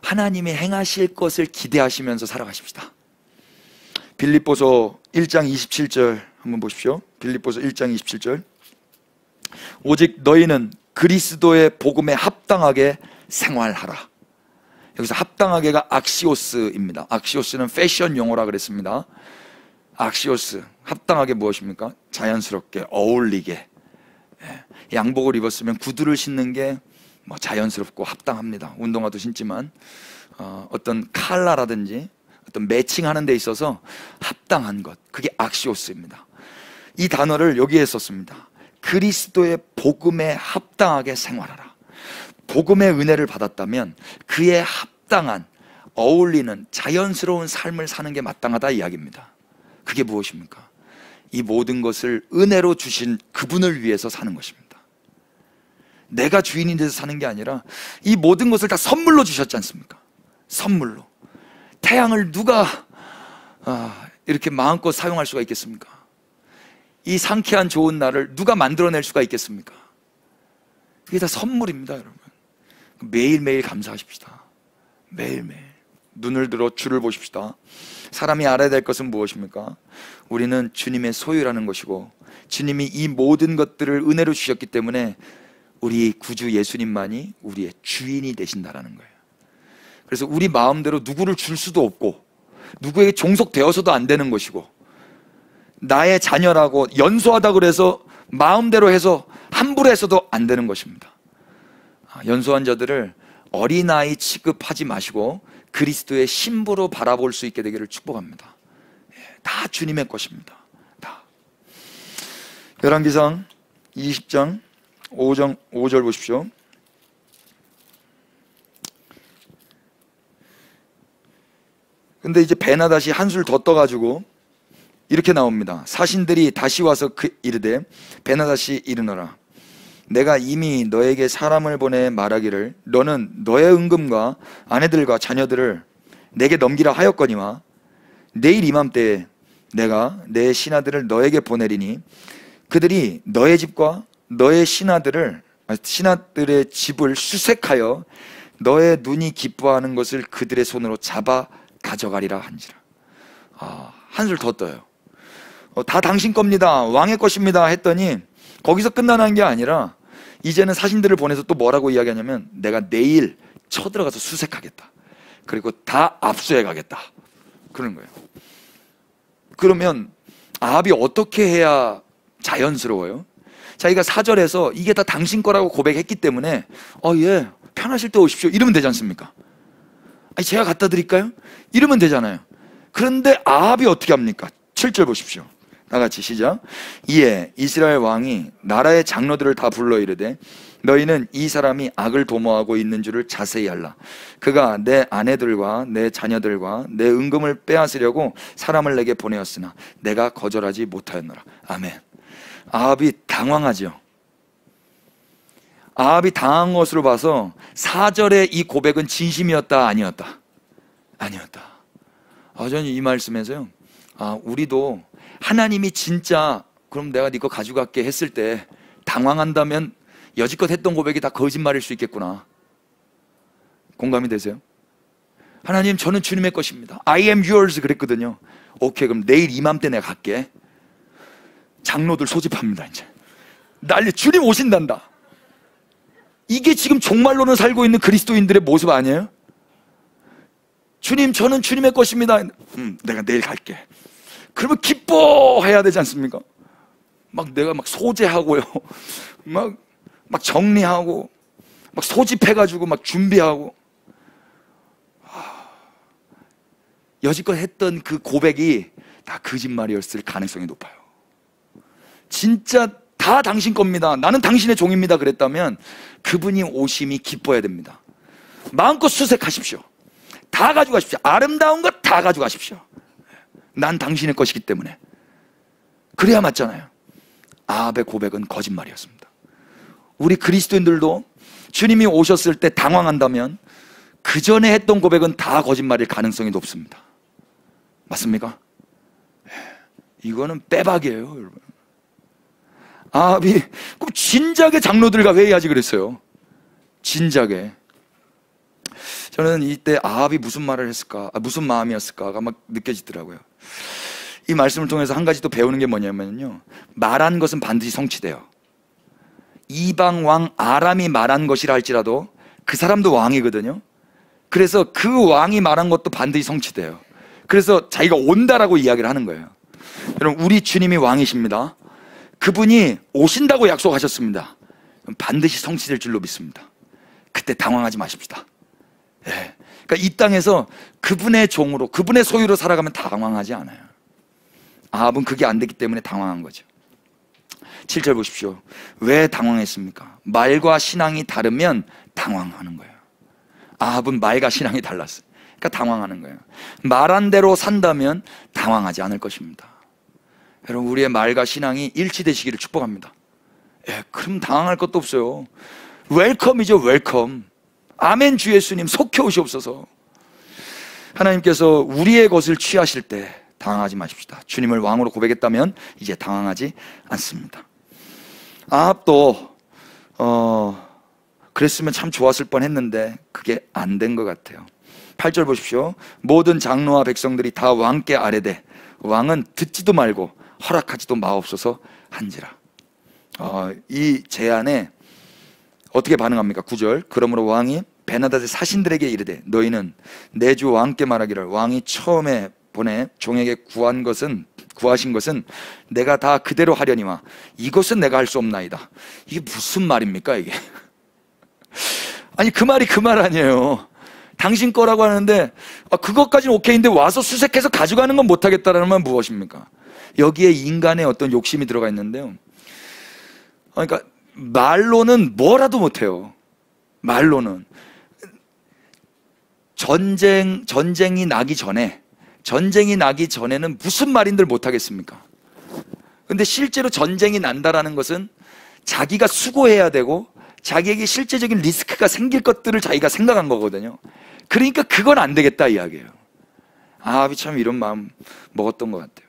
하나님이 행하실 것을 기대하시면서 살아가십시다. 빌립보서 1장 27절 한번 보십시오. 빌립보서 1장 27절. 오직 너희는 그리스도의 복음에 합당하게 생활하라. 여기서 합당하게가 악시오스입니다. 악시오스는 패션 용어라 그랬습니다. 악시오스, 합당하게 무엇입니까? 자연스럽게, 어울리게. 양복을 입었으면 구두를 신는 게 자연스럽고 합당합니다. 운동화도 신지만 어떤 컬러라든지 어떤 매칭하는 데 있어서 합당한 것, 그게 악시오스입니다. 이 단어를 여기에 썼습니다. 그리스도의 복음에 합당하게 생활하라. 복음의 은혜를 받았다면 그에 합당한, 어울리는 자연스러운 삶을 사는 게 마땅하다 이야기입니다. 그게 무엇입니까? 이 모든 것을 은혜로 주신 그분을 위해서 사는 것입니다. 내가 주인이 돼서 사는 게 아니라 이 모든 것을 다 선물로 주셨지 않습니까? 선물로. 태양을 누가 이렇게 마음껏 사용할 수가 있겠습니까? 이 상쾌한 좋은 날을 누가 만들어낼 수가 있겠습니까? 그게 다 선물입니다, 여러분. 매일매일 감사하십시다. 매일매일 눈을 들어 주를 보십시다. 사람이 알아야 될 것은 무엇입니까? 우리는 주님의 소유라는 것이고 주님이 이 모든 것들을 은혜로 주셨기 때문에 우리 구주 예수님만이 우리의 주인이 되신다라는 거예요. 그래서 우리 마음대로 누구를 줄 수도 없고 누구에게 종속되어서도 안 되는 것이고 나의 자녀라고 연소하다 그래서 마음대로 해서 함부로 해서도 안 되는 것입니다. 연소한 자들을 어린아이 취급하지 마시고 그리스도의 신부로 바라볼 수 있게 되기를 축복합니다. 다 주님의 것입니다. 다. 열왕기상 20장 5절 보십시오. 근데 이제 베나닷이 한술 더 떠가지고 이렇게 나옵니다. 사신들이 다시 와서 이르되 베나닷이 이르노라. 내가 이미 너에게 사람을 보내 말하기를 너는 너의 은금과 아내들과 자녀들을 내게 넘기라 하였거니와 내일 이맘때에 내가 내 신하들을 너에게 보내리니 그들이 너의 집과 너의 신하들의 집을 수색하여 너의 눈이 기뻐하는 것을 그들의 손으로 잡아 가져가리라 한지라. 한술 더 떠요. 다 당신 겁니다. 왕의 것입니다 했더니 거기서 끝나는 게 아니라 이제는 사신들을 보내서 또 뭐라고 이야기하냐면 내가 내일 쳐들어가서 수색하겠다. 그리고 다 압수해 가겠다. 그런 거예요. 그러면 아합이 어떻게 해야 자연스러워요? 자기가 4절에서 이게 다 당신 거라고 고백했기 때문에 예, 편하실 때 오십시오 이러면 되지 않습니까? 제가 갖다 드릴까요? 이러면 되잖아요. 그런데 아합이 어떻게 합니까? 7절 보십시오. 다같이 시작. 이에 이스라엘 왕이 나라의 장로들을 다 불러 이르되 너희는 이 사람이 악을 도모하고 있는 줄을 자세히 알라. 그가 내 아내들과 내 자녀들과 내 은금을 빼앗으려고 사람을 내게 보내었으나 내가 거절하지 못하였노라. 아멘. 아합이 당황하죠. 아합이 당한 것으로 봐서 4절의 이 고백은 진심이었다, 아니었다? 아니었다. 저는 이 말씀에서요, 우리도 하나님이 진짜 그럼 내가 네 거 가져갈게 했을 때 당황한다면 여지껏 했던 고백이 다 거짓말일 수 있겠구나. 공감이 되세요? 하나님, 저는 주님의 것입니다. I am yours 그랬거든요. 오케이, 그럼 내일 이맘때 내가 갈게. 장로들 소집합니다. 이제 난리, 주님 오신단다. 이게 지금 종말론을 살고 있는 그리스도인들의 모습 아니에요? 주님, 저는 주님의 것입니다. 내가 내일 갈게. 그러면 기뻐해야 되지 않습니까? 내가 소재하고요, 막 정리하고, 막 소집해가지고 막 준비하고. 여지껏 했던 그 고백이 다 거짓말이었을 가능성이 높아요. 진짜 다 당신 겁니다, 나는 당신의 종입니다 그랬다면 그분이 오심이 기뻐야 됩니다. 마음껏 수색하십시오. 다 가져가십시오. 아름다운 것 다 가져가십시오. 난 당신의 것이기 때문에. 그래야 맞잖아요. 아합의 고백은 거짓말이었습니다. 우리 그리스도인들도 주님이 오셨을 때 당황한다면 그 전에 했던 고백은 다 거짓말일 가능성이 높습니다. 맞습니까? 이거는 빼박이에요, 여러분. 아합이 그럼 진작에 장로들과 회의하지 그랬어요. 진작에. 저는 이때 아합이 무슨 말을 했을까, 무슨 마음이었을까가 막 느껴지더라고요. 이 말씀을 통해서 한 가지 또 배우는 게 뭐냐면요, 말한 것은 반드시 성취돼요. 이방 왕 아람이 말한 것이라 할지라도 그 사람도 왕이거든요. 그래서 그 왕이 말한 것도 반드시 성취돼요. 그래서 자기가 온다라고 이야기를 하는 거예요. 여러분, 우리 주님이 왕이십니다. 그분이 오신다고 약속하셨습니다. 반드시 성취될 줄로 믿습니다. 그때 당황하지 마십시다. 예. 그러니까 이 땅에서 그분의 종으로, 그분의 소유로 살아가면 당황하지 않아요. 아합은 그게 안 됐기 때문에 당황한 거죠. 7절 보십시오. 왜 당황했습니까? 말과 신앙이 다르면 당황하는 거예요. 아합은 말과 신앙이 달랐어요. 그러니까 당황하는 거예요. 말한 대로 산다면 당황하지 않을 것입니다. 여러분, 우리의 말과 신앙이 일치되시기를 축복합니다. 예, 그럼 당황할 것도 없어요. 웰컴이죠, 웰컴. 아멘. 주 예수님 속해 오시옵소서. 하나님께서 우리의 것을 취하실 때 당황하지 마십시다. 주님을 왕으로 고백했다면 이제 당황하지 않습니다. 아합도 그랬으면 참 좋았을 뻔했는데 그게 안 된 것 같아요. 8절 보십시오. 모든 장로와 백성들이 다 왕께 아뢰되 왕은 듣지도 말고 허락하지도 마옵소서 한지라. 이 제안에 어떻게 반응합니까? 9절. 그러므로 왕이 베나닷의 사신들에게 이르되 너희는 내 주 왕께 말하기를 왕이 처음에 보내 종에게 구하신 것은 내가 다 그대로 하려니와 이것은 내가 할 수 없나이다. 이게 무슨 말입니까 이게? 아니, 그 말이 그 말 아니에요. 당신 거라고 하는데 그것까지는 오케이인데 와서 수색해서 가져가는 건 못하겠다라는 말 무엇입니까? 여기에 인간의 어떤 욕심이 들어가 있는데요, 그러니까 말로는 뭐라도 못해요. 말로는. 전쟁이 나기 전에는 무슨 말인들 못하겠습니까? 근데 실제로 전쟁이 난다라는 것은 자기가 수고해야 되고 자기에게 실제적인 리스크가 생길 것들을 자기가 생각한 거거든요. 그러니까 그건 안 되겠다 이야기예요. 아합이 참 이런 마음 먹었던 것 같아요.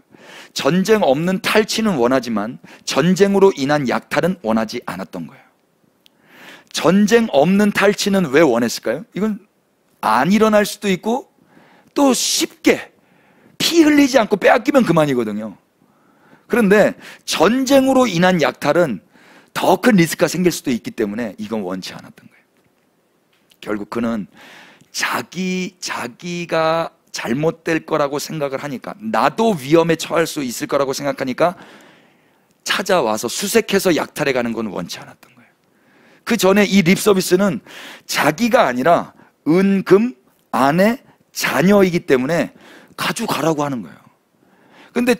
전쟁 없는 탈취는 원하지만 전쟁으로 인한 약탈은 원하지 않았던 거예요. 전쟁 없는 탈취는 왜 원했을까요? 이건 안 일어날 수도 있고 또 쉽게 피 흘리지 않고 빼앗기면 그만이거든요. 그런데 전쟁으로 인한 약탈은 더 큰 리스크가 생길 수도 있기 때문에 이건 원치 않았던 거예요. 결국 그는 자기가 잘못될 거라고 생각을 하니까, 나도 위험에 처할 수 있을 거라고 생각하니까 찾아와서 수색해서 약탈해 가는 건 원치 않았던 거예요. 그 전에 이 립서비스는 자기가 아니라 은금, 아내, 자녀이기 때문에 가져가라고 하는 거예요. 근데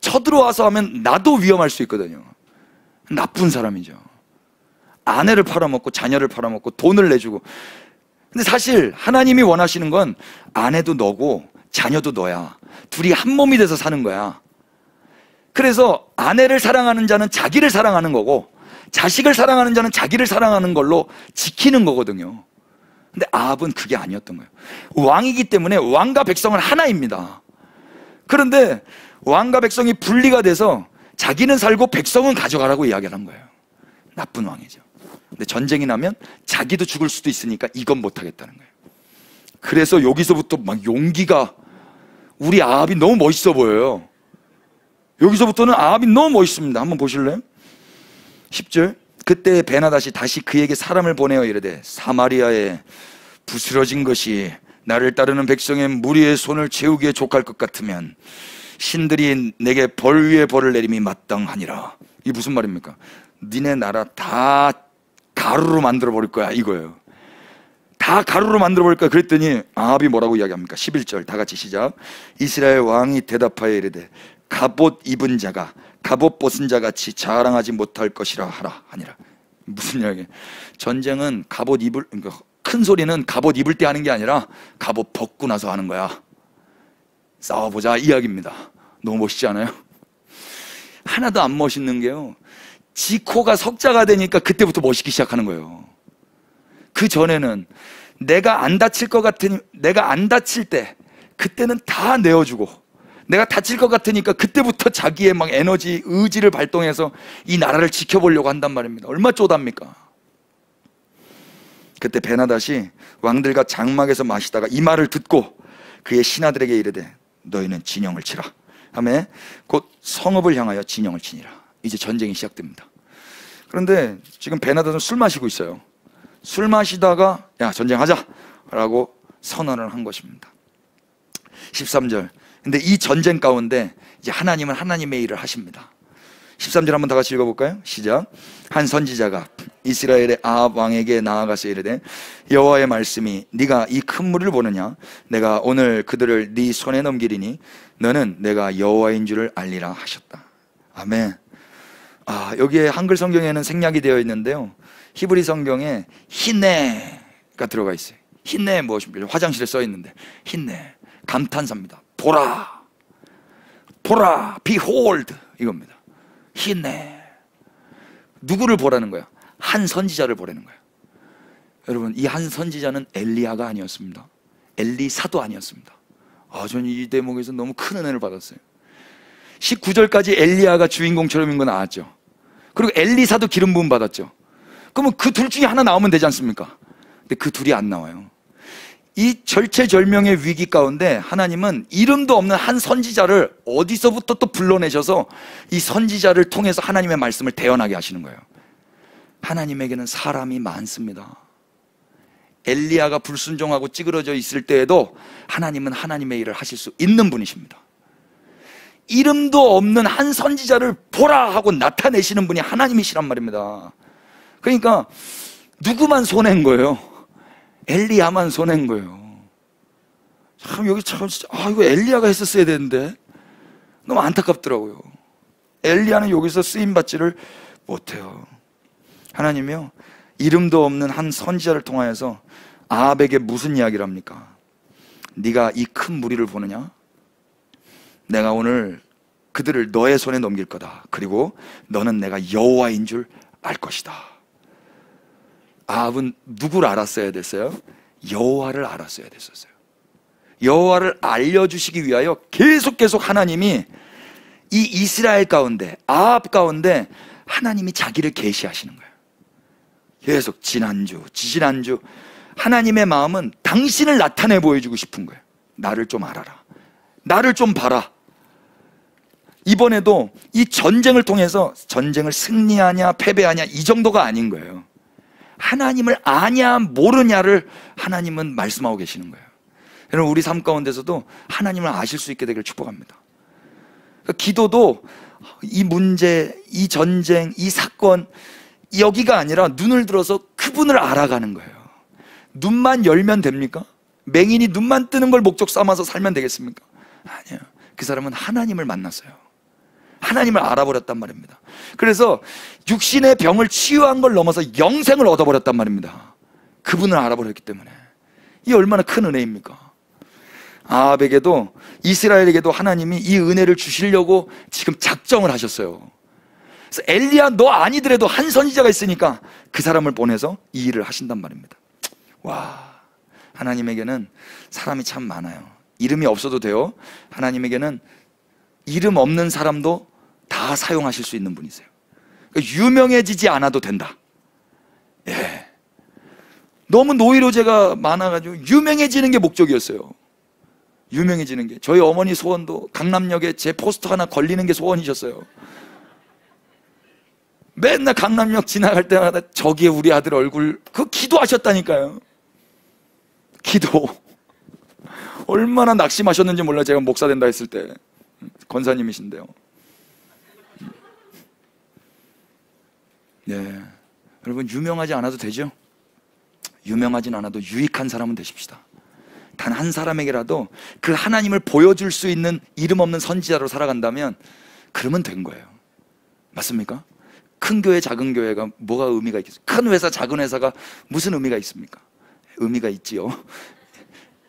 쳐들어와서 하면 나도 위험할 수 있거든요. 나쁜 사람이죠. 아내를 팔아먹고 자녀를 팔아먹고 돈을 내주고. 근데 사실 하나님이 원하시는 건 아내도 너고 자녀도 너야. 둘이 한 몸이 돼서 사는 거야. 그래서 아내를 사랑하는 자는 자기를 사랑하는 거고, 자식을 사랑하는 자는 자기를 사랑하는 걸로 지키는 거거든요. 근데 아합은 그게 아니었던 거예요. 왕이기 때문에 왕과 백성은 하나입니다. 그런데 왕과 백성이 분리가 돼서 자기는 살고 백성은 가져가라고 이야기를 한 거예요. 나쁜 왕이죠. 근데 전쟁이 나면 자기도 죽을 수도 있으니까 이건 못하겠다는 거예요. 그래서 여기서부터 막 용기가, 우리 아합이 너무 멋있어 보여요. 여기서부터는 아합이 너무 멋있습니다. 한번 보실래요? 10절. 그때 베나다시 다시 그에게 사람을 보내어 이르되, 사마리아에 부스러진 것이 나를 따르는 백성의 무리의 손을 채우기에 족할 것 같으면 신들이 내게 벌 위에 벌을 내림이 마땅하니라. 이게 무슨 말입니까? 니네 나라 다 가루로 만들어 버릴 거야, 이거예요. 다 가루로 만들어 버릴 거야. 그랬더니 아합이 뭐라고 이야기합니까? 11절 다 같이 시작. 이스라엘 왕이 대답하여 이르되, 갑옷 입은 자가 갑옷 벗은 자 같이 자랑하지 못할 것이라 하라 하니라. 무슨 이야기? 전쟁은 갑옷 입을, 그러니까 큰 소리는 갑옷 입을 때 하는 게 아니라 갑옷 벗고 나서 하는 거야. 싸워보자 이야기입니다. 너무 멋있지 않아요? 하나도 안 멋있는 게요, 지 코가 석자가 되니까 그때부터 멋있기 시작하는 거예요. 그 전에는 내가 안 다칠 것 같으니, 내가 안 다칠 때 그때는 다 내어주고, 내가 다칠 것 같으니까 그때부터 자기의 막 에너지, 의지를 발동해서 이 나라를 지켜보려고 한단 말입니다. 얼마 쪼답니까? 그때 베나다시 왕들과 장막에서 마시다가 이 말을 듣고 그의 신하들에게 이르되, 너희는 진영을 치라 하매 곧 성읍을 향하여 진영을 치니라. 이제 전쟁이 시작됩니다. 그런데 지금 베나다는 술 마시고 있어요. 술 마시다가 야, 전쟁하자 라고 선언을 한 것입니다. 13절. 근데 이 전쟁 가운데 이제 하나님은 하나님의 일을 하십니다. 13절 한번 다 같이 읽어볼까요? 시작. 한 선지자가 이스라엘의 아합 왕에게 나아가서 이르되, 여호와의 말씀이 네가 이 큰 무리를 보느냐? 내가 오늘 그들을 네 손에 넘기리니 너는 내가 여호와인 줄을 알리라 하셨다. 아멘. 여기에 한글 성경에는 생략이 되어 있는데요, 히브리 성경에 히네가 들어가 있어요. 히네 무엇입니까? 화장실에 써 있는데 히네, 감탄사입니다. 보라, 보라, behold 이겁니다. 히네. 누구를 보라는 거야? 한 선지자를 보라는 거야. 여러분, 이 한 선지자는 엘리야가 아니었습니다. 엘리사도 아니었습니다. 저는 이 대목에서 너무 큰 은혜를 받았어요. 19절까지 엘리야가 주인공처럼인 거 나왔죠. 그리고 엘리사도 기름 부음 받았죠. 그러면 그 둘 중에 하나 나오면 되지 않습니까? 근데 그 둘이 안 나와요. 이 절체절명의 위기 가운데 하나님은 이름도 없는 한 선지자를 어디서부터 또 불러내셔서 이 선지자를 통해서 하나님의 말씀을 대언하게 하시는 거예요. 하나님에게는 사람이 많습니다. 엘리야가 불순종하고 찌그러져 있을 때에도 하나님은 하나님의 일을 하실 수 있는 분이십니다. 이름도 없는 한 선지자를 보라 하고 나타내시는 분이 하나님이시란 말입니다. 그러니까 누구만 손해인 거예요? 엘리야만 손해인 거예요. 참 여기 참 진짜 이거 엘리야가 했었어야 되는데 너무 안타깝더라고요. 엘리야는 여기서 쓰임받지를 못해요. 하나님이요, 이름도 없는 한 선지자를 통하여서 아합에게 무슨 이야기를 합니까? 네가 이 큰 무리를 보느냐? 내가 오늘 그들을 너의 손에 넘길 거다. 그리고 너는 내가 여호와인 줄 알 것이다. 아합은 누구를 알았어야 됐어요? 여호와를 알았어야 됐었어요. 여호와를 알려주시기 위하여 계속 하나님이 이 이스라엘 가운데, 아합 가운데 하나님이 자기를 계시하시는 거예요. 계속 지난주, 지지난주 하나님의 마음은 당신을 나타내 보여주고 싶은 거예요. 나를 좀 알아라, 나를 좀 봐라. 이번에도 이 전쟁을 통해서 전쟁을 승리하냐 패배하냐 이 정도가 아닌 거예요. 하나님을 아냐 모르냐를 하나님은 말씀하고 계시는 거예요. 여러분, 우리 삶 가운데서도 하나님을 아실 수 있게 되기를 축복합니다. 기도도 이 문제, 이 전쟁, 이 사건, 여기가 아니라 눈을 들어서 그분을 알아가는 거예요. 눈만 열면 됩니까? 맹인이 눈만 뜨는 걸 목적 삼아서 살면 되겠습니까? 아니에요. 그 사람은 하나님을 만났어요. 하나님을 알아버렸단 말입니다. 그래서 육신의 병을 치유한 걸 넘어서 영생을 얻어버렸단 말입니다. 그분을 알아버렸기 때문에. 이 얼마나 큰 은혜입니까? 아합에게도, 이스라엘에게도 하나님이 이 은혜를 주시려고 지금 작정을 하셨어요. 그래서 엘리야 너 아니더라도 한 선지자가 있으니까 그 사람을 보내서 이 일을 하신단 말입니다. 와, 하나님에게는 사람이 참 많아요. 이름이 없어도 돼요. 하나님에게는 이름 없는 사람도 다 사용하실 수 있는 분이세요. 그러니까 유명해지지 않아도 된다. 예. 너무 노이로제가 많아가지고 유명해지는 게 목적이었어요. 유명해지는 게. 저희 어머니 소원도 강남역에 제 포스터 하나 걸리는 게 소원이셨어요. 맨날 강남역 지나갈 때마다 저기에 우리 아들 얼굴, 그 기도하셨다니까요. 기도. 얼마나 낙심하셨는지 몰라요. 제가 목사 된다 했을 때. 권사님이신데요. 네. 여러분, 유명하지 않아도 되죠? 유명하진 않아도 유익한 사람은 되십시다. 단 한 사람에게라도 그 하나님을 보여줄 수 있는 이름 없는 선지자로 살아간다면 그러면 된 거예요. 맞습니까? 큰 교회, 작은 교회가 뭐가 의미가 있겠어요? 큰 회사, 작은 회사가 무슨 의미가 있습니까? 의미가 있지요.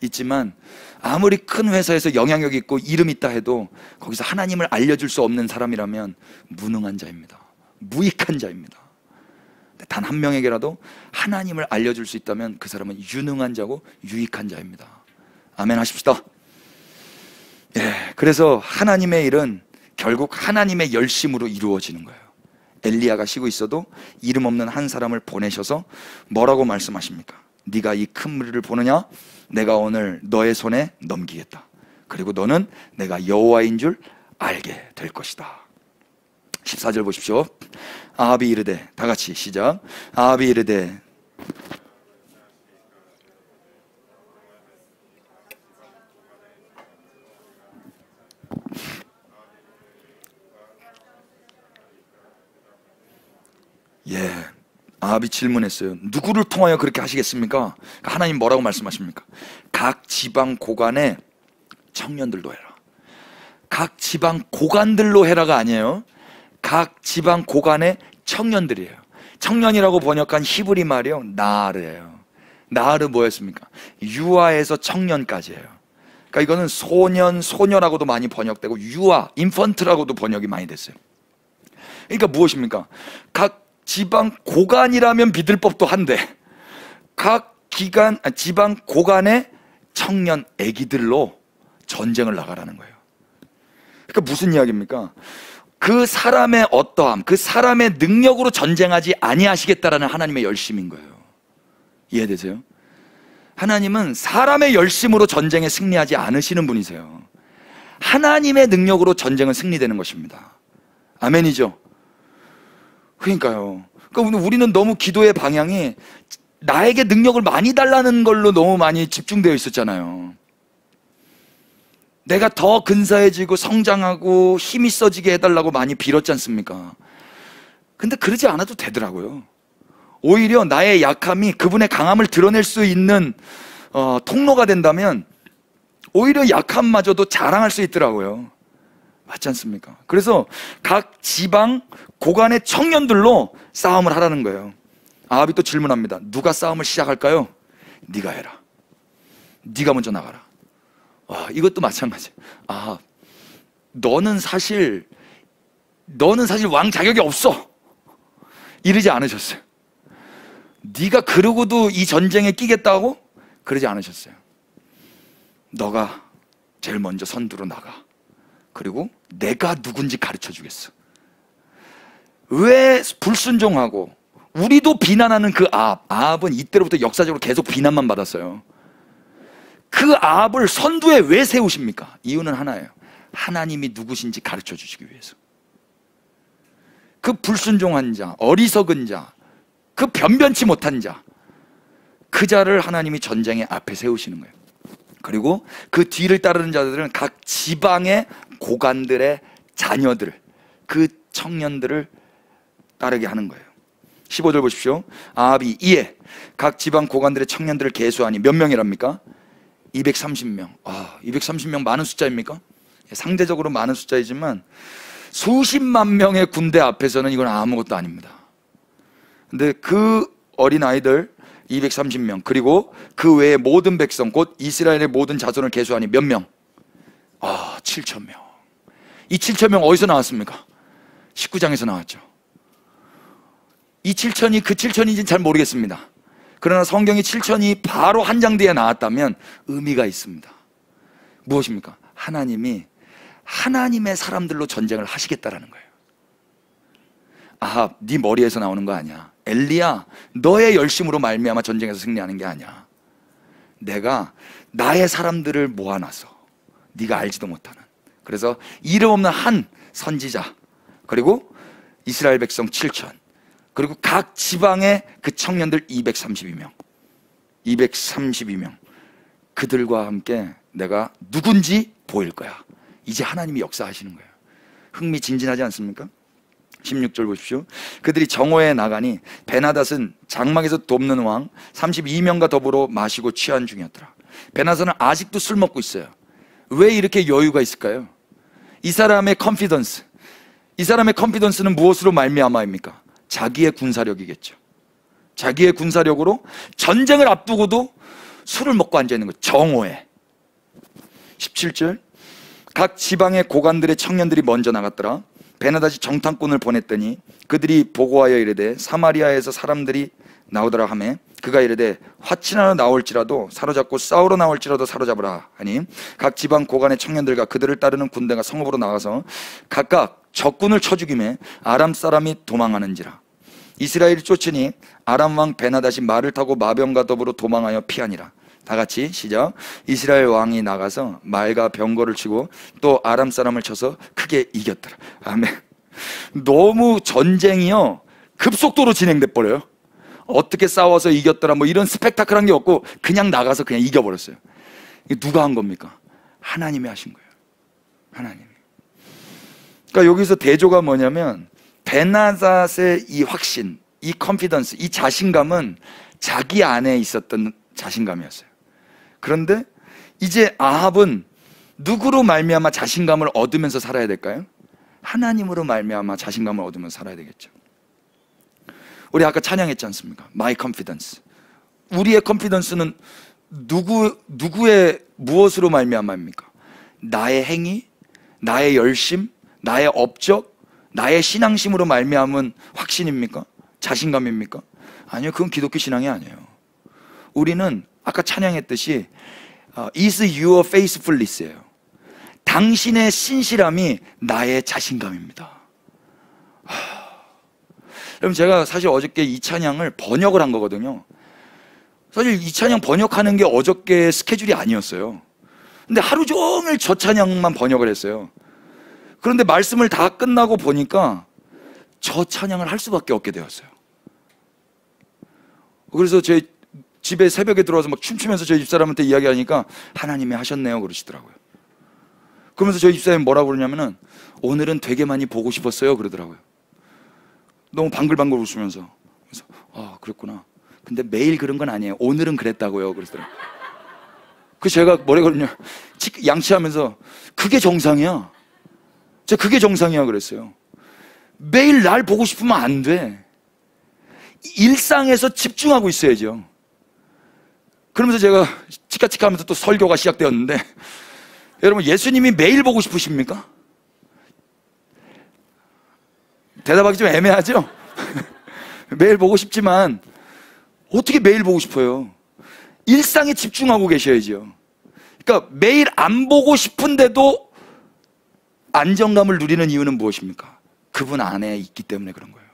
있지만 아무리 큰 회사에서 영향력 있고 이름 있다 해도 거기서 하나님을 알려줄 수 없는 사람이라면 무능한 자입니다. 무익한 자입니다. 단 한 명에게라도 하나님을 알려줄 수 있다면 그 사람은 유능한 자고 유익한 자입니다. 아멘 하십시다. 예, 그래서 하나님의 일은 결국 하나님의 열심으로 이루어지는 거예요. 엘리야가 쉬고 있어도 이름 없는 한 사람을 보내셔서 뭐라고 말씀하십니까? 네가 이 큰 무리를 보느냐? 내가 오늘 너의 손에 넘기겠다. 그리고 너는 내가 여호와인 줄 알게 될 것이다. 14절 보십시오. 아합이 이르되, 다 같이 시작. 아합이 이르되, 예, 아합이 질문했어요. 누구를 통하여 그렇게 하시겠습니까? 하나님 뭐라고 말씀하십니까? 각 지방 고관에 청년들로 해라. 각 지방 고관들로 해라가 아니에요. 각 지방 고관의 청년들이에요. 청년이라고 번역한 히브리 말이요, 나르예요. 나르 뭐였습니까? 유아에서 청년까지예요. 그러니까 이거는 소년, 소녀라고도 많이 번역되고 유아, 인펀트라고도 번역이 많이 됐어요. 그러니까 무엇입니까? 각 지방 고관이라면 믿을 법도 한데 각 지방 고관의 청년 애기들로 전쟁을 나가라는 거예요. 그러니까 무슨 이야기입니까? 그 사람의 어떠함, 그 사람의 능력으로 전쟁하지 아니하시겠다라는 하나님의 열심인 거예요. 이해되세요? 하나님은 사람의 열심으로 전쟁에 승리하지 않으시는 분이세요. 하나님의 능력으로 전쟁은 승리되는 것입니다. 아멘이죠? 그러니까요. 그러니까 우리는 너무 기도의 방향이 나에게 능력을 많이 달라는 걸로 너무 많이 집중되어 있었잖아요. 내가 더 근사해지고 성장하고 힘이 써지게 해달라고 많이 빌었지 않습니까? 근데 그러지 않아도 되더라고요. 오히려 나의 약함이 그분의 강함을 드러낼 수 있는 통로가 된다면 오히려 약함마저도 자랑할 수 있더라고요. 맞지 않습니까? 그래서 각 지방 고관의 청년들로 싸움을 하라는 거예요. 아합이 또 질문합니다. 누가 싸움을 시작할까요? 네가 해라. 네가 먼저 나가라. 와, 이것도 마찬가지예요. 아, 너는 사실 왕 자격이 없어. 이러지 않으셨어요. 네가 그러고도 이 전쟁에 끼겠다고? 그러지 않으셨어요. 너가 제일 먼저 선두로 나가. 그리고 내가 누군지 가르쳐 주겠어. 왜 불순종하고 우리도 비난하는 그 아합은 이때로부터 역사적으로 계속 비난만 받았어요. 그 아합을 선두에 왜 세우십니까? 이유는 하나예요. 하나님이 누구신지 가르쳐 주시기 위해서. 그 불순종한 자, 어리석은 자, 그 변변치 못한 자, 그 자를 하나님이 전쟁의 앞에 세우시는 거예요. 그리고 그 뒤를 따르는 자들은 각 지방의 고관들의 자녀들, 그 청년들을 따르게 하는 거예요. 15절 보십시오. 아합이 이에 각 지방 고관들의 청년들을 계수하니 몇 명이랍니까? 230명. 230명 많은 숫자입니까? 상대적으로 많은 숫자이지만 수십만 명의 군대 앞에서는 이건 아무것도 아닙니다. 근데 그 어린아이들 230명, 그리고 그 외의 모든 백성, 곧 이스라엘의 모든 자손을 계수하니 몇 명? 7,000명. 이 7,000명 어디서 나왔습니까? 19장에서 나왔죠. 이 7,000이 그 7,000인지는 잘 모르겠습니다. 그러나 성경이 7,000이 바로 한 장 뒤에 나왔다면 의미가 있습니다. 무엇입니까? 하나님이 하나님의 사람들로 전쟁을 하시겠다라는 거예요. 아합, 네 머리에서 나오는 거 아니야. 엘리야, 너의 열심으로 말미암아 전쟁에서 승리하는 게 아니야. 내가 나의 사람들을 모아놔서 네가 알지도 못하는, 그래서 이름 없는 한 선지자, 그리고 이스라엘 백성 7,000, 그리고 각 지방의 그 청년들 232명 그들과 함께 내가 누군지 보일 거야. 이제 하나님이 역사하시는 거예요. 흥미진진하지 않습니까? 16절 보십시오. 그들이 정오에 나가니 베나닷은 장막에서 돕는 왕 32명과 더불어 마시고 취한 중이었더라. 베나닷은 아직도 술 먹고 있어요. 왜 이렇게 여유가 있을까요? 이 사람의 컨피던스는 무엇으로 말미암아입니까? 자기의 군사력이겠죠. 자기의 군사력으로 전쟁을 앞두고도 술을 먹고 앉아있는 거예요. 정오에. 17절, 각 지방의 고관들의 청년들이 먼저 나갔더라. 베나닷이 정탐꾼을 보냈더니 그들이 보고하여 이르되 사마리아에서 사람들이 나오더라 하매 그가 이르되 화친하러 나올지라도 사로잡고 싸우러 나올지라도 사로잡으라 하니 각 지방 고관의 청년들과 그들을 따르는 군대가 성읍으로 나가서 각각 적군을 쳐 죽이매 아람 사람이 도망하는지라. 이스라엘이 쫓으니 아람 왕 베나닷이 말을 타고 마병과 더불어 도망하여 피하니라. 다 같이 시작. 이스라엘 왕이 나가서 말과 병거를 치고 또 아람 사람을 쳐서 크게 이겼더라. 아멘. 너무 전쟁이요 급속도로 진행돼 버려요. 어떻게 싸워서 이겼더라 뭐 이런 스펙타클한 게 없고 그냥 나가서 그냥 이겨버렸어요. 이게 누가 한 겁니까? 하나님이 하신 거예요. 하나님. 그러니까 여기서 대조가 뭐냐면 베나닷의 이 확신, 이 컨피던스, 이 자신감은 자기 안에 있었던 자신감이었어요. 그런데 이제 아합은 누구로 말미암아 자신감을 얻으면서 살아야 될까요? 하나님으로 말미암아 자신감을 얻으면서 살아야 되겠죠. 우리 아까 찬양했지 않습니까? My confidence. 우리의 컨피던스는 누구의 무엇으로 말미암아입니까? 나의 행위, 나의 열심, 나의 업적, 나의 신앙심으로 말미암은 확신입니까? 자신감입니까? 아니요, 그건 기독교 신앙이 아니에요. 우리는 아까 찬양했듯이 Is your faithfulness예요. 당신의 신실함이 나의 자신감입니다. 여러분, 제가 사실 어저께 이 찬양을 번역을 한 거거든요. 사실 이 찬양 번역하는 게 어저께 스케줄이 아니었어요. 근데 하루 종일 저 찬양만 번역을 했어요. 그런데 말씀을 다 끝나고 보니까 저 찬양을 할 수밖에 없게 되었어요. 그래서 제 집에 새벽에 들어와서 막 춤추면서 저희 집사람한테 이야기하니까 하나님이 하셨네요 그러시더라고요. 그러면서 저희 집사람이 뭐라고 그러냐면은 오늘은 되게 많이 보고 싶었어요 그러더라고요. 너무 방글방글 웃으면서. 그래서 그랬구나. 근데 매일 그런 건 아니에요. 오늘은 그랬다고요 그러더라고요. 그 제가 뭐라 그러냐 양치하면서 그게 정상이야. 제가 그게 정상이야 그랬어요. 매일 날 보고 싶으면 안 돼. 일상에서 집중하고 있어야죠. 그러면서 제가 치카치카 하면서 또 설교가 시작되었는데 여러분, 예수님이 매일 보고 싶으십니까? 대답하기 좀 애매하죠? 매일 보고 싶지만 어떻게 매일 보고 싶어요? 일상에 집중하고 계셔야죠. 그러니까 매일 안 보고 싶은데도 안정감을 누리는 이유는 무엇입니까? 그분 안에 있기 때문에 그런 거예요.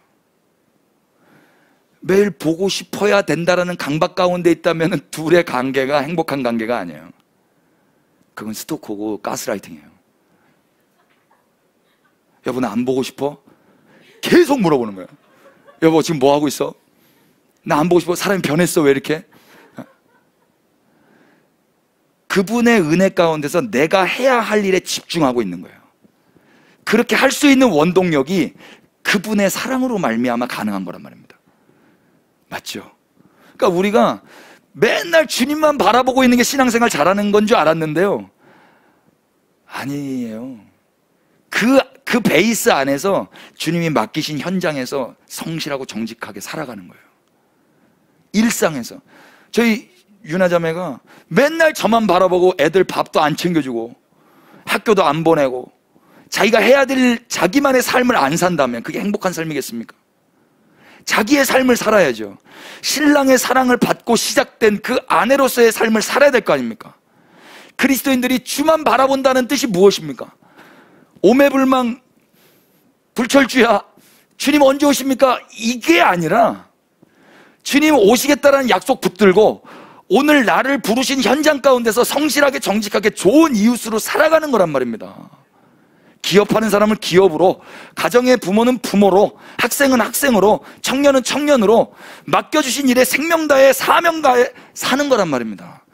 매일 보고 싶어야 된다라는 강박 가운데 있다면 둘의 관계가 행복한 관계가 아니에요. 그건 스토커고 가스라이팅이에요. 여보, 나 안 보고 싶어? 계속 물어보는 거예요. 여보, 지금 뭐 하고 있어? 나 안 보고 싶어? 사람이 변했어? 왜 이렇게? 그분의 은혜 가운데서 내가 해야 할 일에 집중하고 있는 거예요. 그렇게 할 수 있는 원동력이 그분의 사랑으로 말미암아 가능한 거란 말입니다. 맞죠? 그러니까 우리가 맨날 주님만 바라보고 있는 게 신앙생활 잘하는 건 줄 알았는데요, 아니에요. 그 그 베이스 안에서 주님이 맡기신 현장에서 성실하고 정직하게 살아가는 거예요. 일상에서. 저희 유나자매가 맨날 저만 바라보고 애들 밥도 안 챙겨주고 학교도 안 보내고 자기가 해야 될 자기만의 삶을 안 산다면 그게 행복한 삶이겠습니까? 자기의 삶을 살아야죠. 신랑의 사랑을 받고 시작된 그 아내로서의 삶을 살아야 될 거 아닙니까? 그리스도인들이 주만 바라본다는 뜻이 무엇입니까? 오매불망 불철주야 주님 언제 오십니까? 이게 아니라 주님 오시겠다라는 약속 붙들고 오늘 나를 부르신 현장 가운데서 성실하게 정직하게 좋은 이웃으로 살아가는 거란 말입니다. 기업하는 사람은 기업으로, 가정의 부모는 부모로, 학생은 학생으로, 청년은 청년으로 맡겨주신 일에 생명 다해 사명 다해 사는 거란 말입니다.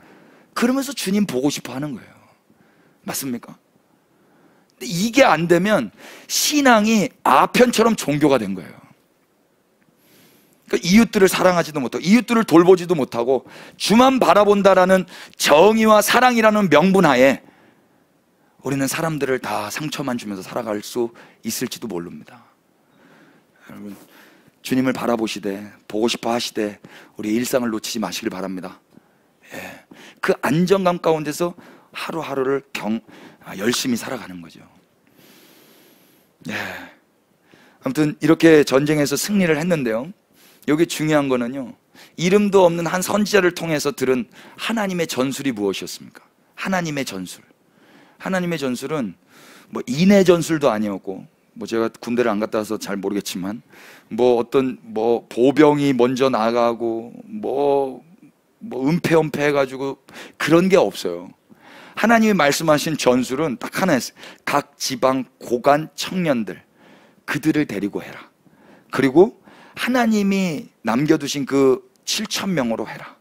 그러면서 주님 보고 싶어 하는 거예요. 맞습니까? 근데 이게 안 되면 신앙이 아편처럼 종교가 된 거예요. 그러니까 이웃들을 사랑하지도 못하고 이웃들을 돌보지도 못하고 주만 바라본다라는 정의와 사랑이라는 명분하에 우리는 사람들을 다 상처만 주면서 살아갈 수 있을지도 모릅니다. 여러분, 주님을 바라보시되 보고 싶어 하시되 우리 일상을 놓치지 마시길 바랍니다. 예. 그 안정감 가운데서 하루하루를 열심히 살아가는 거죠. 예. 아무튼 이렇게 전쟁에서 승리를 했는데요, 여기 중요한 거는요, 이름도 없는 한 선지자를 통해서 들은 하나님의 전술이 무엇이었습니까? 하나님의 전술. 하나님의 전술은 뭐 인의 전술도 아니었고, 뭐 제가 군대를 안 갔다 와서 잘 모르겠지만 어떤 보병이 먼저 나가고 은폐 해가지고 그런 게 없어요. 하나님이 말씀하신 전술은 딱 하나였어요. 각 지방 고관 청년들, 그들을 데리고 해라. 그리고 하나님이 남겨두신 그 7,000명으로 해라.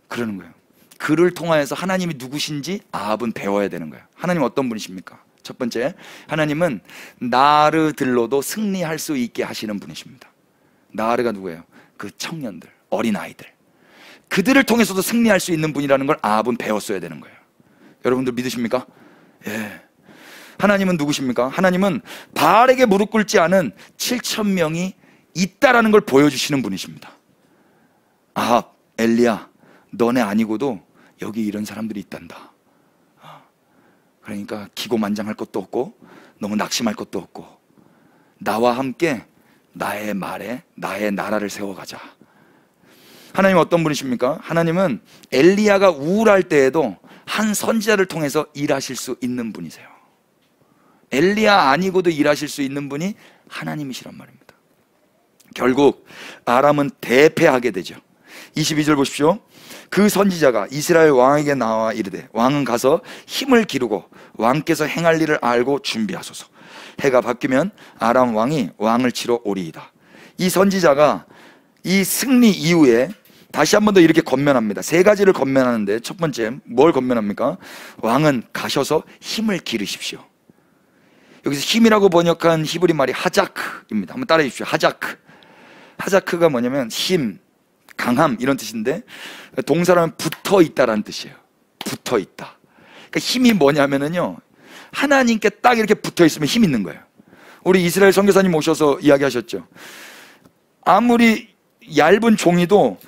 그러는 거예요. 그를 통하여서 하나님이 누구신지 아합은 배워야 되는 거예요. 하나님 어떤 분이십니까? 첫 번째, 하나님은 나르들로도 승리할 수 있게 하시는 분이십니다. 나르가 누구예요? 그 청년들, 어린아이들, 그들을 통해서도 승리할 수 있는 분이라는 걸 아합은 배웠어야 되는 거예요. 여러분들 믿으십니까? 예. 하나님은 누구십니까? 하나님은 바알에게 무릎 꿇지 않은 7,000명이 있다라는 걸 보여주시는 분이십니다. 아합, 엘리야, 너네 아니고도 여기 이런 사람들이 있단다. 그러니까 기고만장할 것도 없고 너무 낙심할 것도 없고 나와 함께 나의 말에 나의 나라를 세워가자. 하나님은 어떤 분이십니까? 하나님은 엘리야가 우울할 때에도 한 선지자를 통해서 일하실 수 있는 분이세요. 엘리야 아니고도 일하실 수 있는 분이 하나님이시란 말입니다. 결국 아람은 대패하게 되죠. 22절 보십시오. 그 선지자가 이스라엘 왕에게 나와 이르되 왕은 가서 힘을 기르고 왕께서 행할 일을 알고 준비하소서. 해가 바뀌면 아람 왕이 왕을 치러 오리이다. 이 선지자가 이 승리 이후에 다시 한 번 더 이렇게 권면합니다. 세 가지를 권면하는데 첫 번째 뭘 권면합니까? 왕은 가셔서 힘을 기르십시오. 여기서 힘이라고 번역한 히브리 말이 하자크입니다. 한번 따라해 주십시오. 하자크. 하자크가 뭐냐면 힘, 강함 이런 뜻인데 동사라면 붙어 있다라는 뜻이에요. 붙어 있다. 그러니까 힘이 뭐냐면은요, 하나님께 딱 이렇게 붙어 있으면 힘 있는 거예요. 우리 이스라엘 선교사님 오셔서 이야기하셨죠. 아무리 얇은 종이도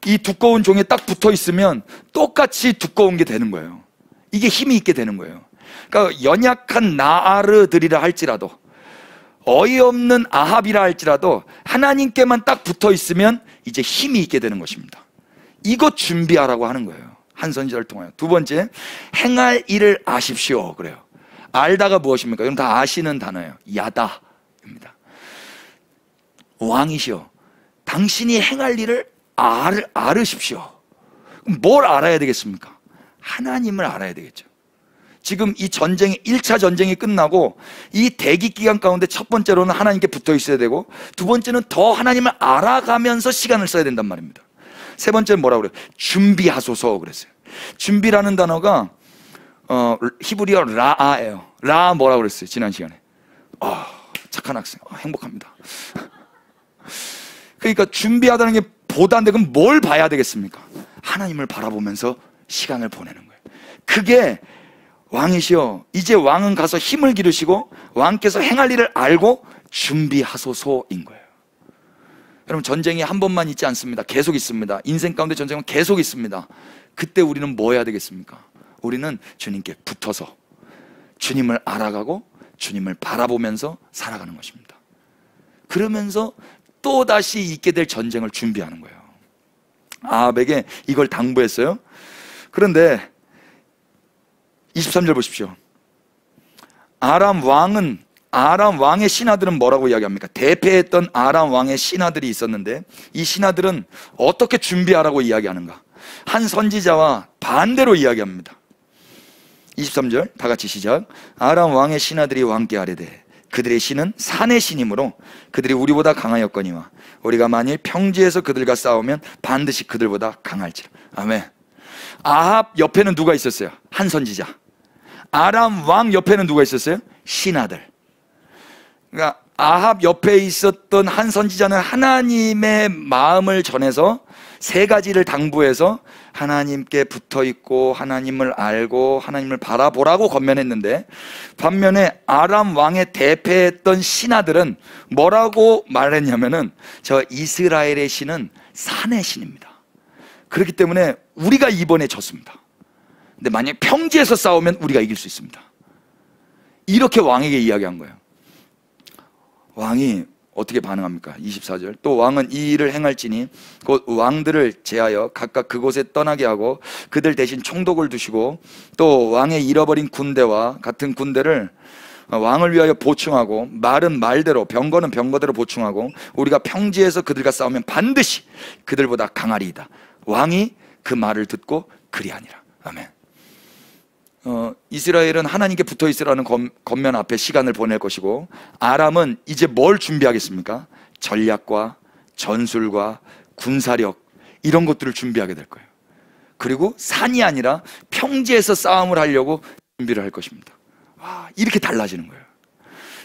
이 두꺼운 종에 딱 붙어 있으면 똑같이 두꺼운 게 되는 거예요. 이게 힘이 있게 되는 거예요. 그러니까 연약한 나아르들이라 할지라도, 어이없는 아합이라 할지라도 하나님께만 딱 붙어 있으면 이제 힘이 있게 되는 것입니다. 이것 준비하라고 하는 거예요. 한 선지자를 통하여. 두 번째, 행할 일을 아십시오. 그래요. 알다가 무엇입니까? 여러분 다 아시는 단어예요. 야다입니다. 왕이시여, 당신이 행할 일을 알으십시오. 그럼 뭘 알아야 되겠습니까? 하나님을 알아야 되겠죠. 지금 이 전쟁이 1차 전쟁이 끝나고 이 대기 기간 가운데 첫 번째로는 하나님께 붙어 있어야 되고, 두 번째는 더 하나님을 알아가면서 시간을 써야 된단 말입니다. 세 번째는 뭐라고 그래요? 준비하소서 그랬어요. 준비라는 단어가 히브리어 라아예요. 라 뭐라고 그랬어요? 지난 시간에. 착한 학생. 행복합니다. 그러니까 준비하다는 게 보다인데 그럼 뭘 봐야 되겠습니까? 하나님을 바라보면서 시간을 보내는 거예요. 그게 왕이시여 이제 왕은 가서 힘을 기르시고 왕께서 행할 일을 알고 준비하소서인 거예요. 여러분, 전쟁이 한 번만 있지 않습니다. 계속 있습니다. 인생 가운데 전쟁은 계속 있습니다. 그때 우리는 뭐 해야 되겠습니까? 우리는 주님께 붙어서 주님을 알아가고 주님을 바라보면서 살아가는 것입니다. 그러면서 또다시 있게 될 전쟁을 준비하는 거예요. 아합에게 이걸 당부했어요. 그런데 23절 보십시오. 아람 왕의 신하들은 뭐라고 이야기합니까? 대패했던 아람 왕의 신하들이 있었는데 이 신하들은 어떻게 준비하라고 이야기하는가? 한 선지자와 반대로 이야기합니다. 23절 다 같이 시작. 아람 왕의 신하들이 왕께 아뢰되 그들의 신은 산의 신이므로 그들이 우리보다 강하였거니와 우리가 만일 평지에서 그들과 싸우면 반드시 그들보다 강할지라. 아멘. 아합 옆에는 누가 있었어요? 한 선지자. 아람 왕 옆에는 누가 있었어요? 신하들. 그러니까 아합 옆에 있었던 한 선지자는 하나님의 마음을 전해서 세 가지를 당부해서 하나님께 붙어 있고 하나님을 알고 하나님을 바라보라고 권면했는데, 반면에 아람 왕의 대패했던 신하들은 뭐라고 말했냐면은 저 이스라엘의 신은 산의 신입니다. 그렇기 때문에 우리가 이번에 졌습니다. 근데 만약 평지에서 싸우면 우리가 이길 수 있습니다. 이렇게 왕에게 이야기한 거예요. 왕이 어떻게 반응합니까? 24절. 또 왕은 이 일을 행할지니 곧 왕들을 제하여 각각 그곳에 떠나게 하고 그들 대신 총독을 두시고 또 왕의 잃어버린 군대와 같은 군대를 왕을 위하여 보충하고 말은 말대로 병거는 병거대로 보충하고 우리가 평지에서 그들과 싸우면 반드시 그들보다 강하리이다. 왕이 그 말을 듣고 그리하니라. 아멘. 이스라엘은 하나님께 붙어 있으라는 겉면 앞에 시간을 보낼 것이고, 아람은 이제 뭘 준비하겠습니까? 전략과 전술과 군사력, 이런 것들을 준비하게 될 거예요. 그리고 산이 아니라 평지에서 싸움을 하려고 준비를 할 것입니다. 와, 이렇게 달라지는 거예요.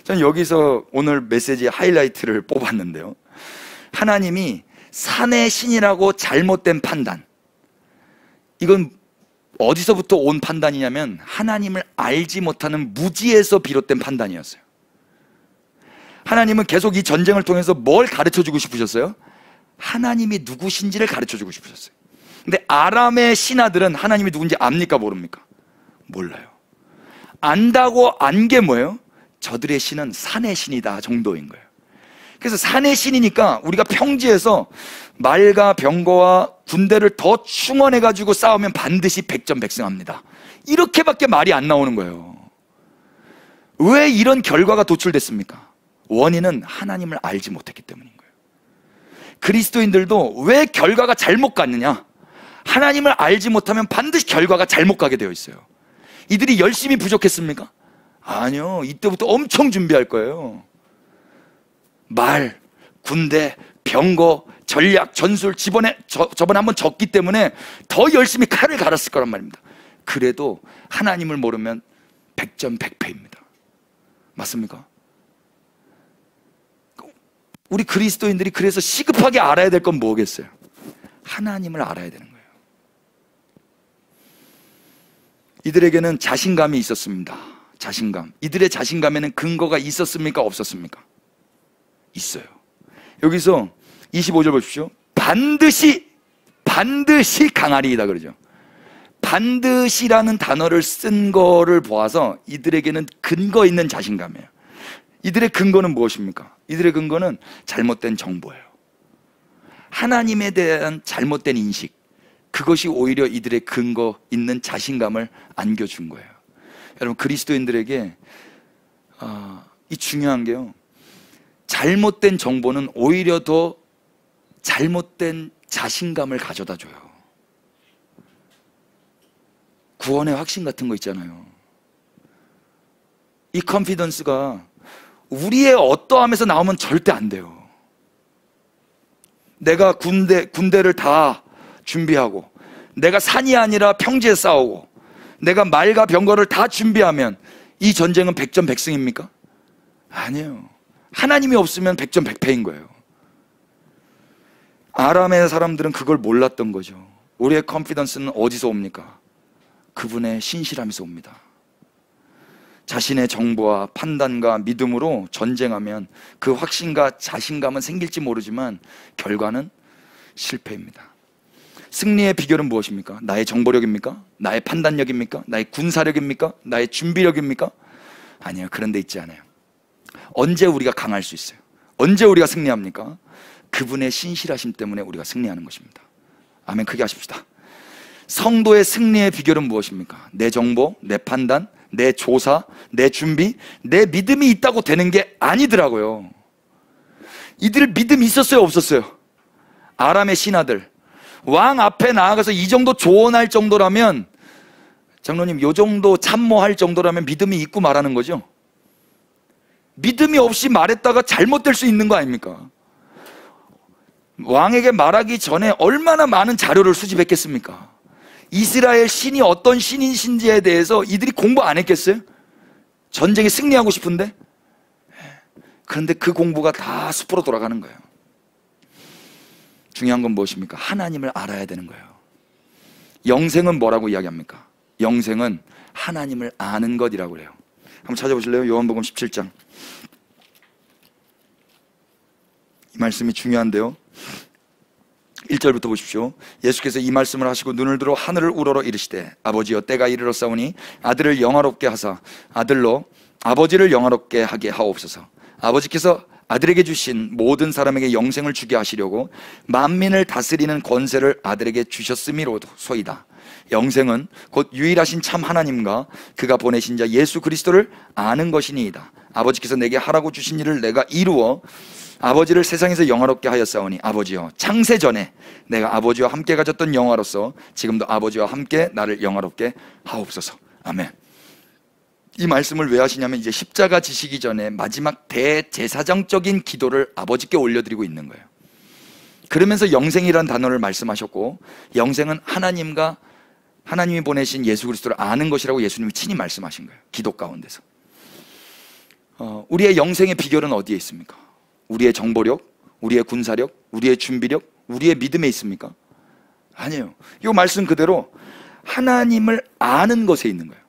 저는 여기서 오늘 메시지의 하이라이트를 뽑았는데요, 하나님이 산의 신이라고 잘못된 판단, 이건 어디서부터 온 판단이냐면 하나님을 알지 못하는 무지에서 비롯된 판단이었어요. 하나님은 계속 이 전쟁을 통해서 뭘 가르쳐주고 싶으셨어요? 하나님이 누구신지를 가르쳐주고 싶으셨어요. 근데 아람의 신하들은 하나님이 누군지 압니까 모릅니까? 몰라요. 안다고 안 게 뭐예요? 저들의 신은 산의 신이다 정도인 거예요. 그래서 산의 신이니까 우리가 평지에서 말과 병거와 군대를 더 충원해가지고 싸우면 반드시 백전백승합니다. 이렇게밖에 말이 안 나오는 거예요. 왜 이런 결과가 도출됐습니까? 원인은 하나님을 알지 못했기 때문인 거예요. 그리스도인들도 왜 결과가 잘못 갔느냐? 하나님을 알지 못하면 반드시 결과가 잘못 가게 되어 있어요. 이들이 열심히 부족했습니까? 아니요. 이때부터 엄청 준비할 거예요. 말, 군대, 병거, 전략, 전술, 저번에 한번 졌기 때문에 더 열심히 칼을 갈았을 거란 말입니다. 그래도 하나님을 모르면 백전백패입니다. 맞습니까? 우리 그리스도인들이 그래서 시급하게 알아야 될 건 뭐겠어요? 하나님을 알아야 되는 거예요. 이들에게는 자신감이 있었습니다. 자신감. 이들의 자신감에는 근거가 있었습니까? 없었습니까? 있어요. 여기서 25절 보십시오. 반드시 강하리이다 그러죠. 반드시라는 단어를 쓴 거를 보아서 이들에게는 근거 있는 자신감이에요. 이들의 근거는 무엇입니까? 이들의 근거는 잘못된 정보예요. 하나님에 대한 잘못된 인식, 그것이 오히려 이들의 근거 있는 자신감을 안겨준 거예요. 여러분, 그리스도인들에게 이 중요한 게요, 잘못된 정보는 오히려 더 잘못된 자신감을 가져다 줘요. 구원의 확신 같은 거 있잖아요. 이 컨피던스가 우리의 어떠함에서 나오면 절대 안 돼요. 내가 군대를 다 준비하고, 내가 산이 아니라 평지에 싸우고, 내가 말과 병거를 다 준비하면 이 전쟁은 백전백승입니까? 아니에요. 하나님이 없으면 백전백패인 거예요. 아람의 사람들은 그걸 몰랐던 거죠. 우리의 컨피던스는 어디서 옵니까? 그분의 신실함에서 옵니다. 자신의 정보와 판단과 믿음으로 전쟁하면 그 확신과 자신감은 생길지 모르지만 결과는 실패입니다. 승리의 비결은 무엇입니까? 나의 정보력입니까? 나의 판단력입니까? 나의 군사력입니까? 나의 준비력입니까? 아니요, 그런 데 있지 않아요. 언제 우리가 강할 수 있어요? 언제 우리가 승리합니까? 그분의 신실하심 때문에 우리가 승리하는 것입니다. 아멘. 크게 하십시다. 성도의 승리의 비결은 무엇입니까? 내 정보, 내 판단, 내 조사, 내 준비, 내 믿음이 있다고 되는 게 아니더라고요. 이들 믿음이 있었어요, 없었어요? 아람의 신하들 왕 앞에 나아가서 이 정도 조언할 정도라면, 장로님 이 정도 참모할 정도라면 믿음이 있고 말하는 거죠. 믿음이 없이 말했다가 잘못될 수 있는 거 아닙니까? 왕에게 말하기 전에 얼마나 많은 자료를 수집했겠습니까? 이스라엘 신이 어떤 신인신지에 대해서 이들이 공부 안 했겠어요? 전쟁에 승리하고 싶은데? 그런데 그 공부가 다 숲으로 돌아가는 거예요. 중요한 건 무엇입니까? 하나님을 알아야 되는 거예요. 영생은 뭐라고 이야기합니까? 영생은 하나님을 아는 것이라고 그래요. 한번 찾아보실래요? 요한복음 17장. 이 말씀이 중요한데요, 1절부터 보십시오. 예수께서 이 말씀을 하시고 눈을 들어 하늘을 우러러 이르시되 아버지여 때가 이르렀사오니 아들을 영화롭게 하사 아들로 아버지를 영화롭게 하게 하옵소서. 아버지께서 아들에게 주신 모든 사람에게 영생을 주게 하시려고 만민을 다스리는 권세를 아들에게 주셨음이로소이다. 영생은 곧 유일하신 참 하나님과 그가 보내신 자 예수 그리스도를 아는 것이니이다. 아버지께서 내게 하라고 주신 일을 내가 이루어 아버지를 세상에서 영화롭게 하였사오니 아버지여 창세전에 내가 아버지와 함께 가졌던 영화로서 지금도 아버지와 함께 나를 영화롭게 하옵소서. 아멘. 이 말씀을 왜 하시냐면 이제 십자가 지시기 전에 마지막 대제사장적인 기도를 아버지께 올려드리고 있는 거예요. 그러면서 영생이라는 단어를 말씀하셨고, 영생은 하나님과 하나님이 보내신 예수 그리스도를 아는 것이라고 예수님이 친히 말씀하신 거예요. 기도 가운데서. 우리의 영생의 비결은 어디에 있습니까? 우리의 정보력, 우리의 군사력, 우리의 준비력, 우리의 믿음에 있습니까? 아니에요. 이 말씀 그대로 하나님을 아는 것에 있는 거예요.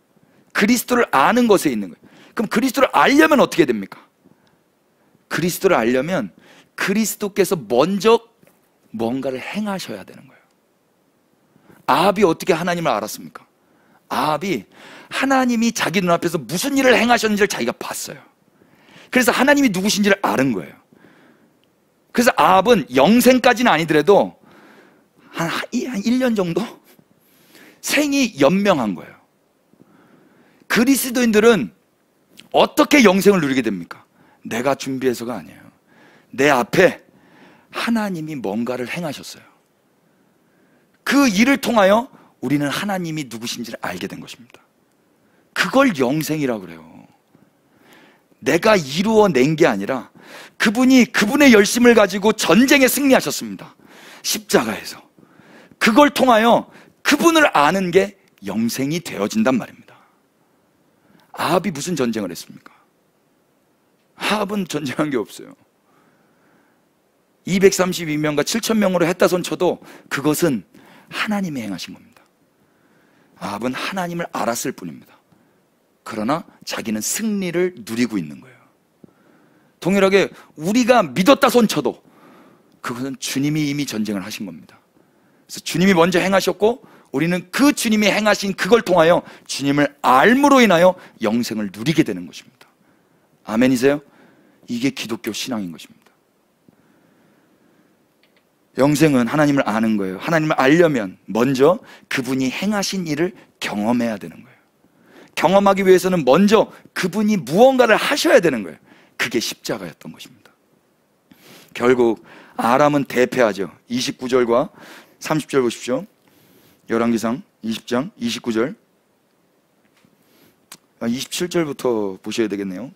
그리스도를 아는 것에 있는 거예요. 그럼 그리스도를 알려면 어떻게 됩니까? 그리스도를 알려면 그리스도께서 먼저 뭔가를 행하셔야 되는 거예요. 아합이 어떻게 하나님을 알았습니까? 아합이 하나님이 자기 눈앞에서 무슨 일을 행하셨는지를 자기가 봤어요. 그래서 하나님이 누구신지를 아는 거예요. 그래서 아합은 영생까지는 아니더라도 한 1년 정도 생이 연명한 거예요. 그리스도인들은 어떻게 영생을 누리게 됩니까? 내가 준비해서가 아니에요. 내 앞에 하나님이 뭔가를 행하셨어요. 그 일을 통하여 우리는 하나님이 누구신지를 알게 된 것입니다. 그걸 영생이라고 그래요. 내가 이루어낸 게 아니라 그분이 그분의 열심을 가지고 전쟁에 승리하셨습니다. 십자가에서. 그걸 통하여 그분을 아는 게 영생이 되어진단 말입니다. 아합이 무슨 전쟁을 했습니까? 아합은 전쟁한 게 없어요. 232명과 7,000명으로 했다 손 쳐도 그것은 하나님이 행하신 겁니다. 아합은 하나님을 알았을 뿐입니다. 그러나 자기는 승리를 누리고 있는 거예요. 동일하게 우리가 믿었다 손 쳐도 그것은 주님이 이미 전쟁을 하신 겁니다. 그래서 주님이 먼저 행하셨고 우리는 그 주님이 행하신 그걸 통하여 주님을 알므로 인하여 영생을 누리게 되는 것입니다. 아멘이세요? 이게 기독교 신앙인 것입니다. 영생은 하나님을 아는 거예요. 하나님을 알려면 먼저 그분이 행하신 일을 경험해야 되는 거예요. 경험하기 위해서는 먼저 그분이 무언가를 하셔야 되는 거예요. 그게 십자가였던 것입니다. 결국 아람은 대패하죠. 29절과 30절 보십시오. 열왕기상 20장 29절 27절부터 보셔야 되겠네요.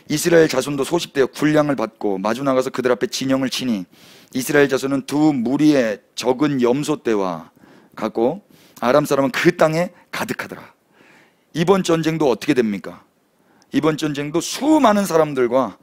이스라엘 자손도 소집되어 군량을 받고 마주 나가서 그들 앞에 진영을 치니 이스라엘 자손은 두 무리의 적은 염소떼와 같고 아람 사람은 그 땅에 가득하더라. 이번 전쟁도 어떻게 됩니까? 이번 전쟁도 수많은 사람들과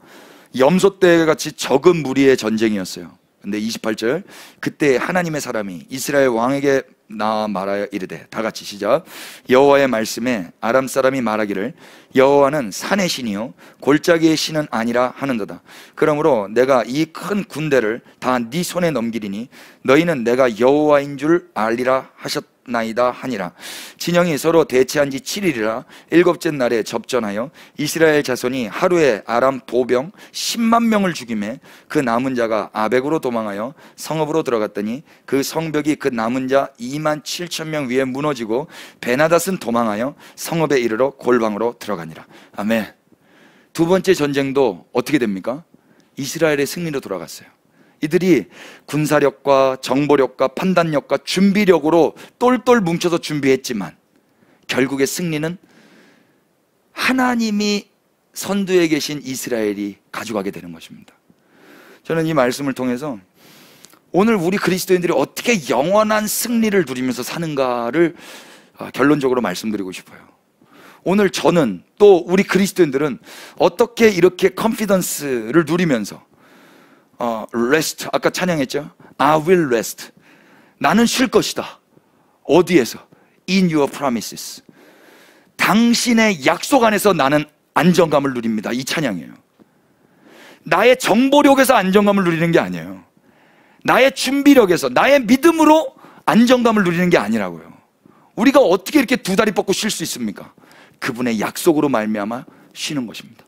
염소떼 같이 적은 무리의 전쟁이었어요. 근데 28절, 그때 하나님의 사람이 이스라엘 왕에게 나와 말하여 이르되, 다 같이 시작. 여호와의 말씀에 아람 사람이 말하기를 여호와는 산의 신이요 골짜기의 신은 아니라 하는도다. 그러므로 내가 이 큰 군대를 다 네 손에 넘기리니 너희는 내가 여호와인 줄 알리라 하셨나이다 하니라. 진영이 서로 대치한 지 7일이라 일곱째 날에 접전하여 이스라엘 자손이 하루에 아람 보병 10만 명을 죽이매 그 남은 자가 아벡으로 도망하여 성읍으로 들어갔더니 그 성벽이 그 남은 자 2만 7천 명 위에 무너지고 베나닷은 도망하여 성읍에 이르러 골방으로 들어가니라. 아멘. 두 번째 전쟁도 어떻게 됩니까? 이스라엘의 승리로 돌아갔어요. 이들이 군사력과 정보력과 판단력과 준비력으로 똘똘 뭉쳐서 준비했지만 결국의 승리는 하나님이 선두에 계신 이스라엘이 가져가게 되는 것입니다. 저는 이 말씀을 통해서 오늘 우리 그리스도인들이 어떻게 영원한 승리를 누리면서 사는가를 결론적으로 말씀드리고 싶어요. 오늘 저는 또 우리 그리스도인들은 어떻게 이렇게 컨피던스를 누리면서 rest, 아까 찬양했죠? I will rest. 나는 쉴 것이다. 어디에서? In your promises. 당신의 약속 안에서 나는 안정감을 누립니다. 이 찬양이에요. 나의 정보력에서 안정감을 누리는 게 아니에요. 나의 준비력에서, 나의 믿음으로 안정감을 누리는 게 아니라고요. 우리가 어떻게 이렇게 두 다리 뻗고 쉴 수 있습니까? 그분의 약속으로 말미암아 쉬는 것입니다.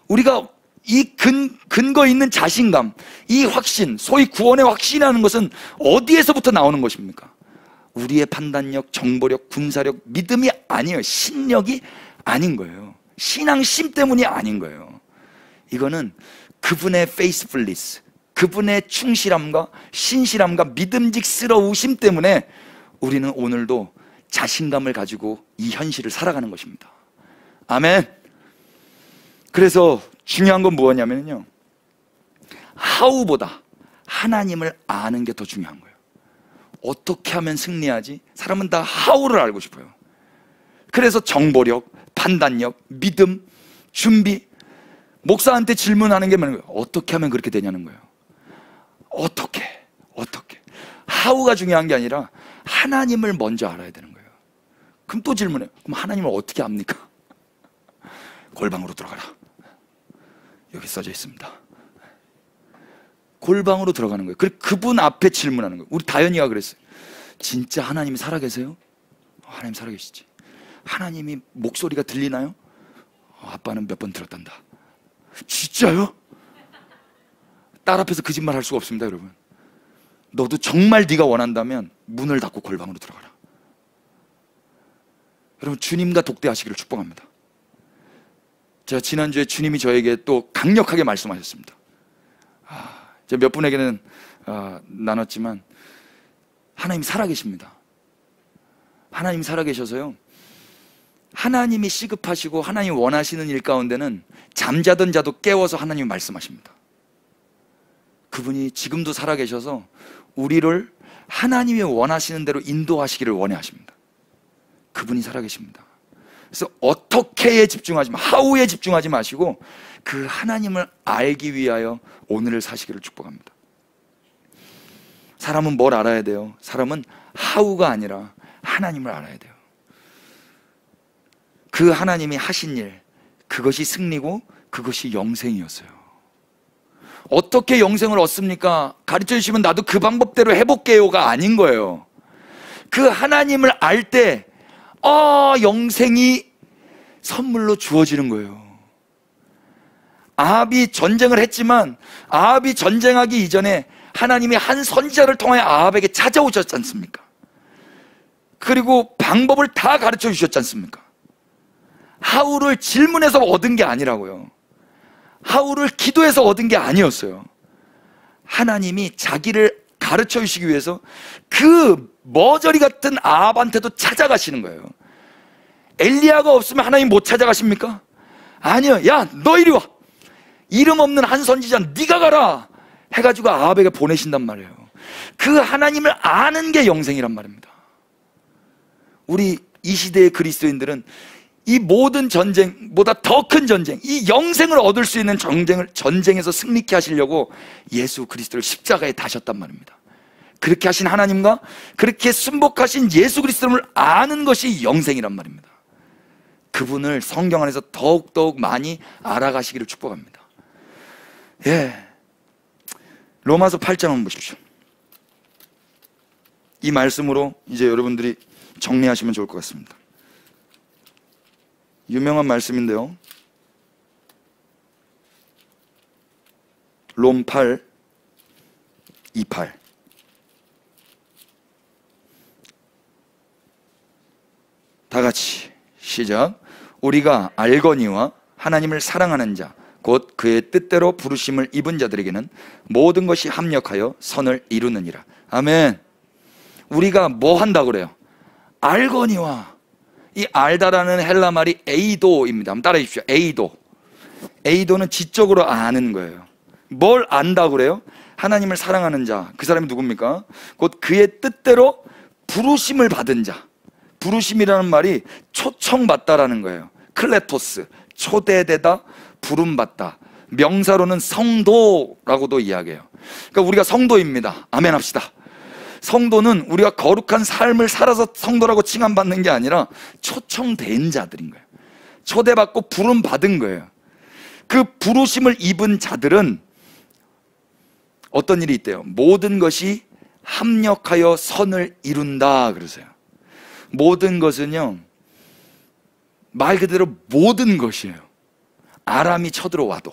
우리가 이 근거 있는 자신감, 이 확신, 소위 구원의 확신이라는 것은 어디에서부터 나오는 것입니까? 우리의 판단력, 정보력, 군사력, 믿음이 아니에요. 신력이 아닌 거예요. 신앙심 때문이 아닌 거예요. 이거는 그분의 faithfulness, 그분의 충실함과 신실함과 믿음직스러우심 때문에 우리는 오늘도 자신감을 가지고 이 현실을 살아가는 것입니다. 아멘. 그래서 중요한 건 무엇이냐면요, how보다 하나님을 아는 게 더 중요한 거예요. 어떻게 하면 승리하지? 사람은 다 how를 알고 싶어요. 그래서 정보력, 판단력, 믿음, 준비, 목사한테 질문하는 게 뭐냐면 어떻게 하면 그렇게 되냐는 거예요. 어떻게 how가 중요한 게 아니라 하나님을 먼저 알아야 되는 거예요. 그럼 또 질문해요. 그럼 하나님을 어떻게 압니까? 골방으로 들어가라. 여기 써져 있습니다. 골방으로 들어가는 거예요. 그리고 그분 앞에 질문하는 거예요. 우리 다현이가 그랬어요. 진짜 하나님이 살아계세요? 하나님 살아계시지. 하나님이 목소리가 들리나요? 아빠는 몇 번 들었단다. 진짜요? 딸 앞에서 거짓말 할 수가 없습니다. 여러분, 너도 정말 네가 원한다면 문을 닫고 골방으로 들어가라. 여러분, 주님과 독대하시기를 축복합니다. 제가 지난주에 주님이 저에게 또 강력하게 말씀하셨습니다. 제가 몇 분에게는 나눴지만 하나님 살아계십니다. 하나님 살아계셔서요, 하나님이 시급하시고 하나님 원하시는 일 가운데는 잠자던 자도 깨워서 하나님이 말씀하십니다. 그분이 지금도 살아계셔서 우리를 하나님이 원하시는 대로 인도하시기를 원해하십니다. 그분이 살아계십니다. 그래서 어떻게에 집중하지 마, how에 집중하지 마시고 그 하나님을 알기 위하여 오늘을 사시기를 축복합니다. 사람은 뭘 알아야 돼요? 사람은 how가 아니라 하나님을 알아야 돼요. 그 하나님이 하신 일, 그것이 승리고 그것이 영생이었어요. 어떻게 영생을 얻습니까? 가르쳐 주시면 나도 그 방법대로 해볼게요가 아닌 거예요. 그 하나님을 알 때 영생이 선물로 주어지는 거예요. 아합이 전쟁을 했지만 아합이 전쟁하기 이전에 하나님이 한 선지자를 통하여 아합에게 찾아오셨지 않습니까? 그리고 방법을 다 가르쳐 주셨지 않습니까? how를 질문해서 얻은 게 아니라고요. how를 기도해서 얻은 게 아니었어요. 하나님이 자기를 가르쳐 주시기 위해서 그 머저리 같은 아합한테도 찾아가시는 거예요. 엘리야가 없으면 하나님 못 찾아가십니까? 아니요. 야, 너 이리 와. 이름 없는 한 선지자 네가 가라 해가지고 아합에게 보내신단 말이에요. 그 하나님을 아는 게 영생이란 말입니다. 우리 이 시대의 그리스도인들은 이 모든 전쟁보다 더 큰 전쟁, 이 영생을 얻을 수 있는 전쟁에서 승리케 하시려고 예수 그리스도를 십자가에 다셨단 말입니다. 그렇게 하신 하나님과 그렇게 순복하신 예수 그리스도를 아는 것이 영생이란 말입니다. 그분을 성경 안에서 더욱더욱 많이 알아가시기를 축복합니다. 예, 로마서 8장 한번 보십시오. 이 말씀으로 이제 여러분들이 정리하시면 좋을 것 같습니다. 유명한 말씀인데요, 롬 8, 28. 다 같이 시작. 우리가 알거니와 하나님을 사랑하는 자 곧 그의 뜻대로 부르심을 입은 자들에게는 모든 것이 합력하여 선을 이루느니라. 아멘. 우리가 뭐 한다고 그래요? 알거니와. 이 알다라는 헬라 말이 에이도입니다. 한번 따라해 주십시오. 에이도. 에이도는 지적으로 아는 거예요. 뭘 안다고 그래요? 하나님을 사랑하는 자. 그 사람이 누굽니까? 곧 그의 뜻대로 부르심을 받은 자. 부르심이라는 말이 초청받다라는 거예요. 클레토스, 초대되다, 부름받다. 명사로는 성도라고도 이야기해요. 그러니까 우리가 성도입니다. 아멘 합시다. 성도는 우리가 거룩한 삶을 살아서 성도라고 칭함받는 게 아니라 초청된 자들인 거예요. 초대받고 부름받은 거예요. 그 부르심을 입은 자들은 어떤 일이 있대요? 모든 것이 합력하여 선을 이룬다 그러세요. 모든 것은요, 말 그대로 모든 것이에요. 아람이 쳐들어와도,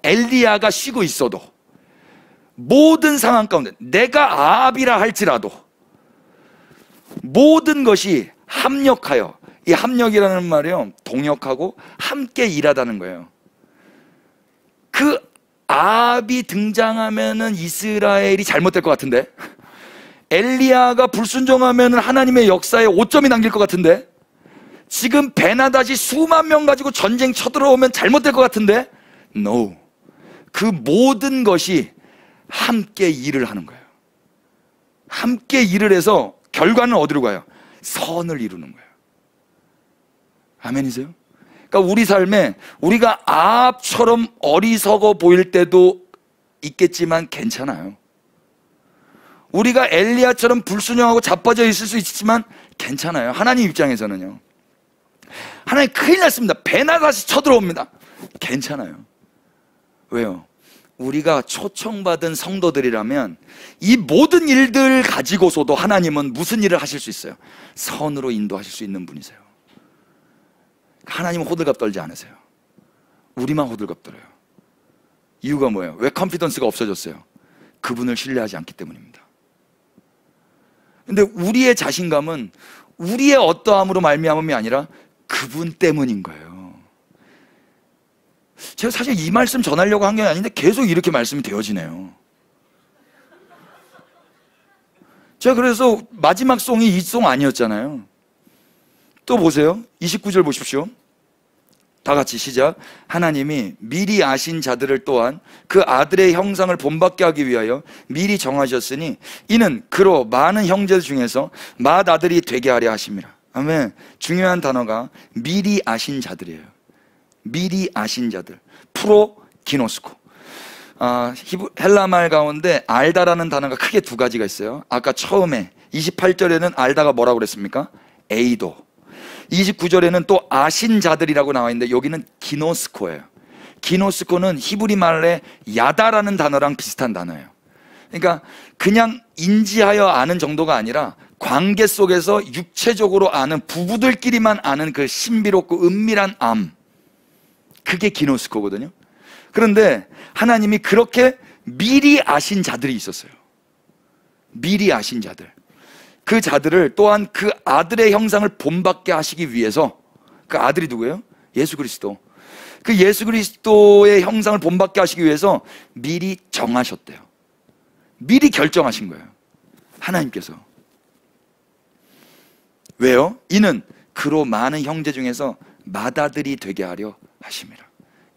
엘리야가 쉬고 있어도, 모든 상황 가운데 내가 아합이라 할지라도 모든 것이 합력하여, 이 합력이라는 말이요, 동역하고 함께 일하다는 거예요. 그 아합이 등장하면은 이스라엘이 잘못될 것 같은데, 엘리야가 불순종하면 하나님의 역사에 오점이 남길 것 같은데, 지금 베나다시 수만 명 가지고 전쟁 쳐들어오면 잘못될 것 같은데, No. 그 모든 것이 함께 일을 하는 거예요. 함께 일을 해서 결과는 어디로 가요? 선을 이루는 거예요. 아멘이세요? 그러니까 우리 삶에 우리가 아합처럼 어리석어 보일 때도 있겠지만 괜찮아요. 우리가 엘리야처럼 불순종하고 자빠져 있을 수 있지만 괜찮아요. 하나님 입장에서는요. 하나님 큰일 났습니다. 베나다시 쳐들어옵니다. 괜찮아요. 왜요? 우리가 초청받은 성도들이라면 이 모든 일들 가지고서도 하나님은 무슨 일을 하실 수 있어요? 선으로 인도하실 수 있는 분이세요. 하나님은 호들갑 떨지 않으세요. 우리만 호들갑 떨어요. 이유가 뭐예요? 왜 컨피던스가 없어졌어요? 그분을 신뢰하지 않기 때문입니다. 근데 우리의 자신감은 우리의 어떠함으로 말미암음이 아니라 그분 때문인 거예요. 제가 사실 이 말씀 전하려고 한 게 아닌데 계속 이렇게 말씀이 되어지네요. 제가 그래서 마지막 송이 이 송 아니었잖아요. 또 보세요. 29절 보십시오. 다 같이 시작. 하나님이 미리 아신 자들을 또한 그 아들의 형상을 본받게 하기 위하여 미리 정하셨으니 이는 그로 많은 형제 중에서 맏아들이 되게 하려 하심이라. 아멘. 중요한 단어가 미리 아신 자들이에요. 미리 아신 자들. 프로 기노스코. 헬라 말 가운데 알다라는 단어가 크게 두 가지가 있어요. 아까 처음에 28절에는 알다가 뭐라고 그랬습니까? 에이도. 29절에는 또 아신 자들이라고 나와 있는데 여기는 기노스코예요. 기노스코는 히브리 말의 야다라는 단어랑 비슷한 단어예요. 그러니까 그냥 인지하여 아는 정도가 아니라 관계 속에서 육체적으로 아는, 부부들끼리만 아는 그 신비롭고 은밀한 암, 그게 기노스코거든요. 그런데 하나님이 그렇게 미리 아신 자들이 있었어요. 미리 아신 자들. 그 자들을 또한 그 아들의 형상을 본받게 하시기 위해서, 그 아들이 누구예요? 예수 그리스도. 그 예수 그리스도의 형상을 본받게 하시기 위해서 미리 정하셨대요. 미리 결정하신 거예요. 하나님께서. 왜요? 이는 그로 많은 형제 중에서 맏아들이 되게 하려 하심이라.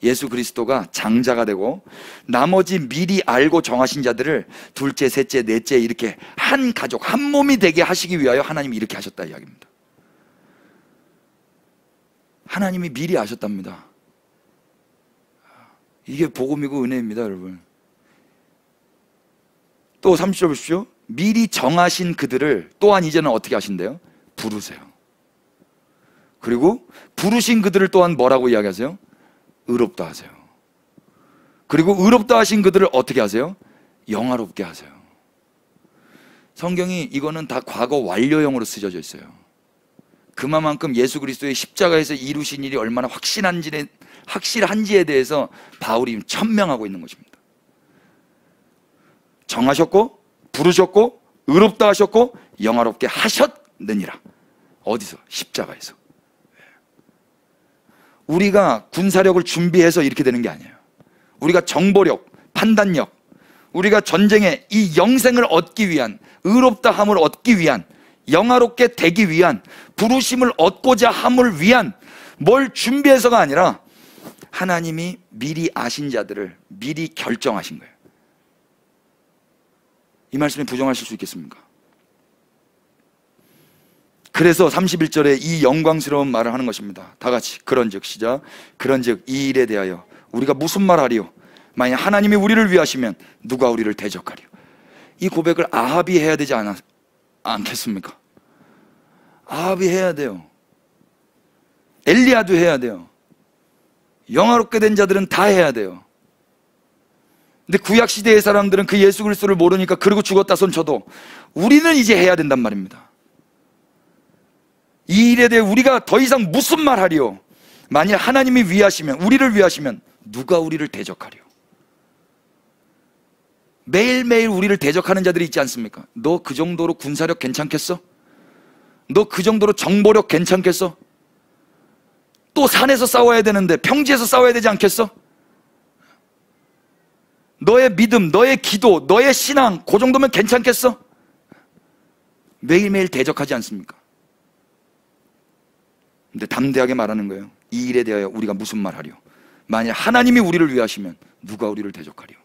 예수 그리스도가 장자가 되고 나머지 미리 알고 정하신 자들을 둘째, 셋째, 넷째 이렇게 한 가족, 한 몸이 되게 하시기 위하여 하나님이 이렇게 하셨다 이야기입니다. 하나님이 미리 아셨답니다. 이게 복음이고 은혜입니다, 여러분. 또 30절 보십시오. 미리 정하신 그들을 또한 이제는 어떻게 하신대요? 부르세요. 그리고 부르신 그들을 또한 뭐라고 이야기하세요? 의롭다 하세요. 그리고 의롭다 하신 그들을 어떻게 하세요? 영화롭게 하세요. 성경이 이거는 다 과거 완료형으로 쓰여져 있어요. 그만큼 예수 그리스도의 십자가에서 이루신 일이 얼마나 확실한지에 대해서 바울이 천명하고 있는 것입니다. 정하셨고 부르셨고 의롭다 하셨고 영화롭게 하셨느니라. 어디서? 십자가에서. 우리가 군사력을 준비해서 이렇게 되는 게 아니에요. 우리가 정보력, 판단력, 우리가 전쟁에 이 영생을 얻기 위한, 의롭다함을 얻기 위한, 영화롭게 되기 위한, 부르심을 얻고자 함을 위한 뭘 준비해서가 아니라 하나님이 미리 아신 자들을 미리 결정하신 거예요. 이 말씀에 부정하실 수 있겠습니까? 그래서 31절에 이 영광스러운 말을 하는 것입니다. 다 같이 그런즉 시작. 그런즉 이 일에 대하여 우리가 무슨 말 하리요? 만약 하나님이 우리를 위하시면 누가 우리를 대적하리요? 이 고백을 아합이 해야 되지 않겠습니까? 아합이 해야 돼요. 엘리야도 해야 돼요. 영화롭게 된 자들은 다 해야 돼요. 근데 구약시대의 사람들은 그 예수 그리스도를 모르니까 그러고 죽었다 손 쳐도 우리는 이제 해야 된단 말입니다. 이 일에 대해 우리가 더 이상 무슨 말 하리요? 만일 하나님이 위하시면, 우리를 위하시면 누가 우리를 대적하리요? 매일매일 우리를 대적하는 자들이 있지 않습니까? 너 그 정도로 군사력 괜찮겠어? 너 그 정도로 정보력 괜찮겠어? 또 산에서 싸워야 되는데 평지에서 싸워야 되지 않겠어? 너의 믿음, 너의 기도, 너의 신앙 그 정도면 괜찮겠어? 매일매일 대적하지 않습니까? 근데 담대하게 말하는 거예요. 이 일에 대하여 우리가 무슨 말 하리요? 만약 하나님이 우리를 위하시면 누가 우리를 대적하리요?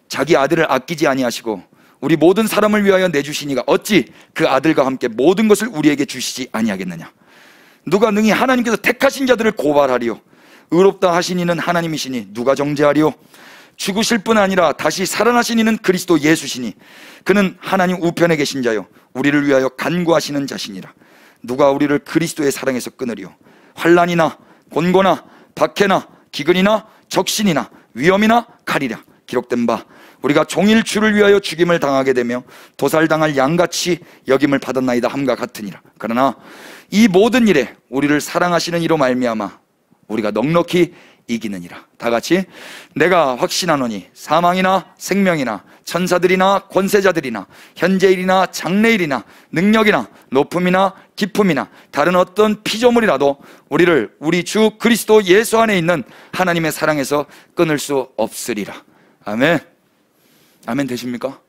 자기 아들을 아끼지 아니하시고 우리 모든 사람을 위하여 내주시니가 어찌 그 아들과 함께 모든 것을 우리에게 주시지 아니하겠느냐? 누가 능히 하나님께서 택하신 자들을 고발하리요? 의롭다 하신 이는 하나님이시니 누가 정죄하리요? 죽으실 뿐 아니라 다시 살아나신 이는 그리스도 예수시니 그는 하나님 우편에 계신 자요 우리를 위하여 간구하시는 자시니라. 누가 우리를 그리스도의 사랑에서 끊으리요? 환난이나 곤고나 박해나 기근이나 적신이나 위험이나 칼이랴. 기록된 바 우리가 종일 주를 위하여 죽임을 당하게 되며 도살당할 양같이 여김을 받았나이다 함과 같으니라. 그러나 이 모든 일에 우리를 사랑하시는 이로 말미암아 우리가 넉넉히 이기느니라. 다 같이 내가 확신하노니 사망이나 생명이나 천사들이나 권세자들이나 현재일이나 장래일이나 능력이나 높음이나 깊음이나 다른 어떤 피조물이라도 우리를 우리 주 그리스도 예수 안에 있는 하나님의 사랑에서 끊을 수 없으리라. 아멘. 아멘 되십니까?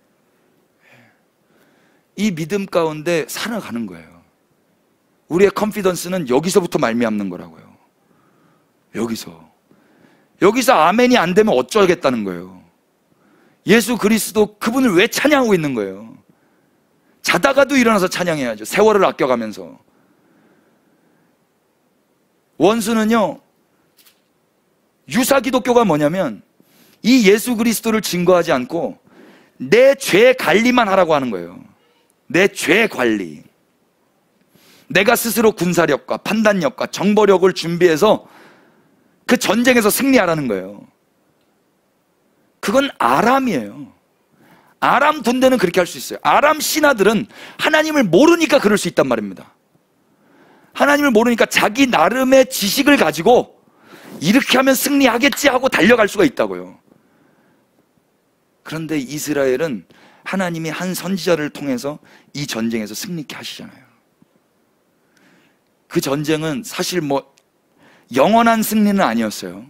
이 믿음 가운데 살아가는 거예요. 우리의 컨피던스는 여기서부터 말미암는 거라고요. 여기서 아멘이 안 되면 어쩌겠다는 거예요. 예수 그리스도 그분을 왜 찬양하고 있는 거예요? 자다가도 일어나서 찬양해야죠. 세월을 아껴가면서. 원수는요, 유사 기독교가 뭐냐면 이 예수 그리스도를 증거하지 않고 내 죄 관리만 하라고 하는 거예요. 내 죄 관리. 내가 스스로 군사력과 판단력과 정보력을 준비해서 그 전쟁에서 승리하라는 거예요. 그건 아람이에요. 아람 군대는 그렇게 할 수 있어요. 아람 신하들은 하나님을 모르니까 그럴 수 있단 말입니다. 하나님을 모르니까 자기 나름의 지식을 가지고 이렇게 하면 승리하겠지 하고 달려갈 수가 있다고요. 그런데 이스라엘은 하나님이 한 선지자를 통해서 이 전쟁에서 승리케 하시잖아요. 그 전쟁은 사실 영원한 승리는 아니었어요.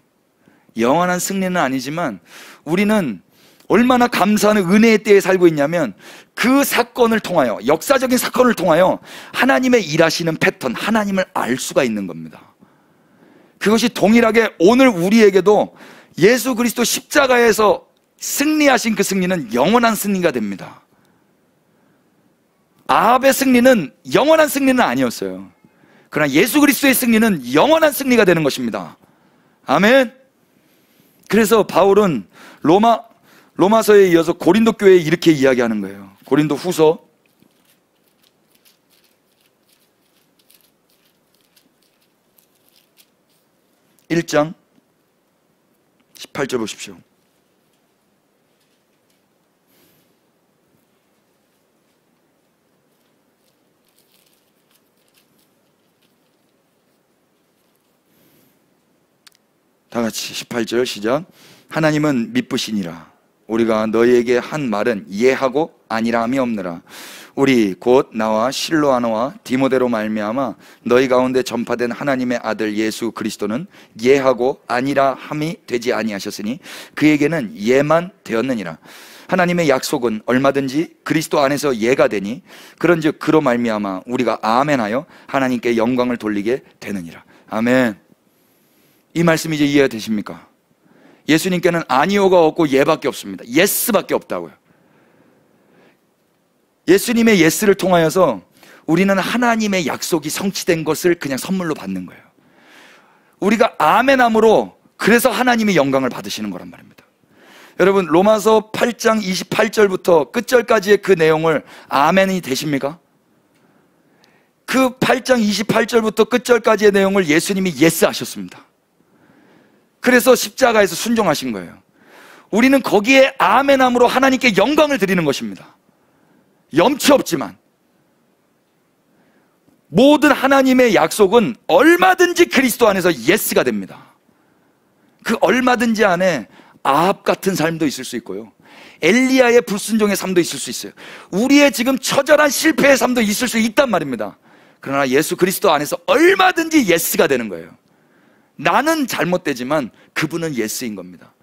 영원한 승리는 아니지만 우리는 얼마나 감사하는 은혜의 때에 살고 있냐면 그 사건을 통하여, 역사적인 사건을 통하여 하나님의 일하시는 패턴, 하나님을 알 수가 있는 겁니다. 그것이 동일하게 오늘 우리에게도 예수 그리스도 십자가에서 승리하신 그 승리는 영원한 승리가 됩니다. 아합의 승리는 영원한 승리는 아니었어요. 그러나 예수 그리스도의 승리는 영원한 승리가 되는 것입니다. 아멘. 그래서 바울은 로마서에 이어서 고린도 교회에 이렇게 이야기하는 거예요. 고린도 후서 1장 18절 보십시오. 다 같이 18절 시작. 하나님은 미쁘시니라. 우리가 너희에게 한 말은 예하고 아니라 함이 없느라. 우리 곧 나와 실로아노와 디모데로 말미암아 너희 가운데 전파된 하나님의 아들 예수 그리스도는 예하고 아니라 함이 되지 아니하셨으니 그에게는 예만 되었느니라. 하나님의 약속은 얼마든지 그리스도 안에서 예가 되니 그런즉 그로 말미암아 우리가 아멘하여 하나님께 영광을 돌리게 되느니라. 아멘. 이 말씀 이제 이해가 되십니까? 예수님께는 아니오가 없고 예밖에 없습니다. 예스밖에 없다고요. 예수님의 예스를 통하여서 우리는 하나님의 약속이 성취된 것을 그냥 선물로 받는 거예요. 우리가 아멘함으로 그래서 하나님의 영광을 받으시는 거란 말입니다. 여러분, 로마서 8장 28절부터 끝절까지의 그 내용을 아멘이 되십니까? 그 8장 28절부터 끝절까지의 내용을 예수님이 예스 하셨습니다. 그래서 십자가에서 순종하신 거예요. 우리는 거기에 아멘함으로 하나님께 영광을 드리는 것입니다. 염치 없지만 모든 하나님의 약속은 얼마든지 그리스도 안에서 예스가 됩니다. 그 얼마든지 안에 아합 같은 삶도 있을 수 있고요, 엘리야의 불순종의 삶도 있을 수 있어요. 우리의 지금 처절한 실패의 삶도 있을 수 있단 말입니다. 그러나 예수 그리스도 안에서 얼마든지 예스가 되는 거예요. 나는 잘못되지만 그분은 예스인 겁니다.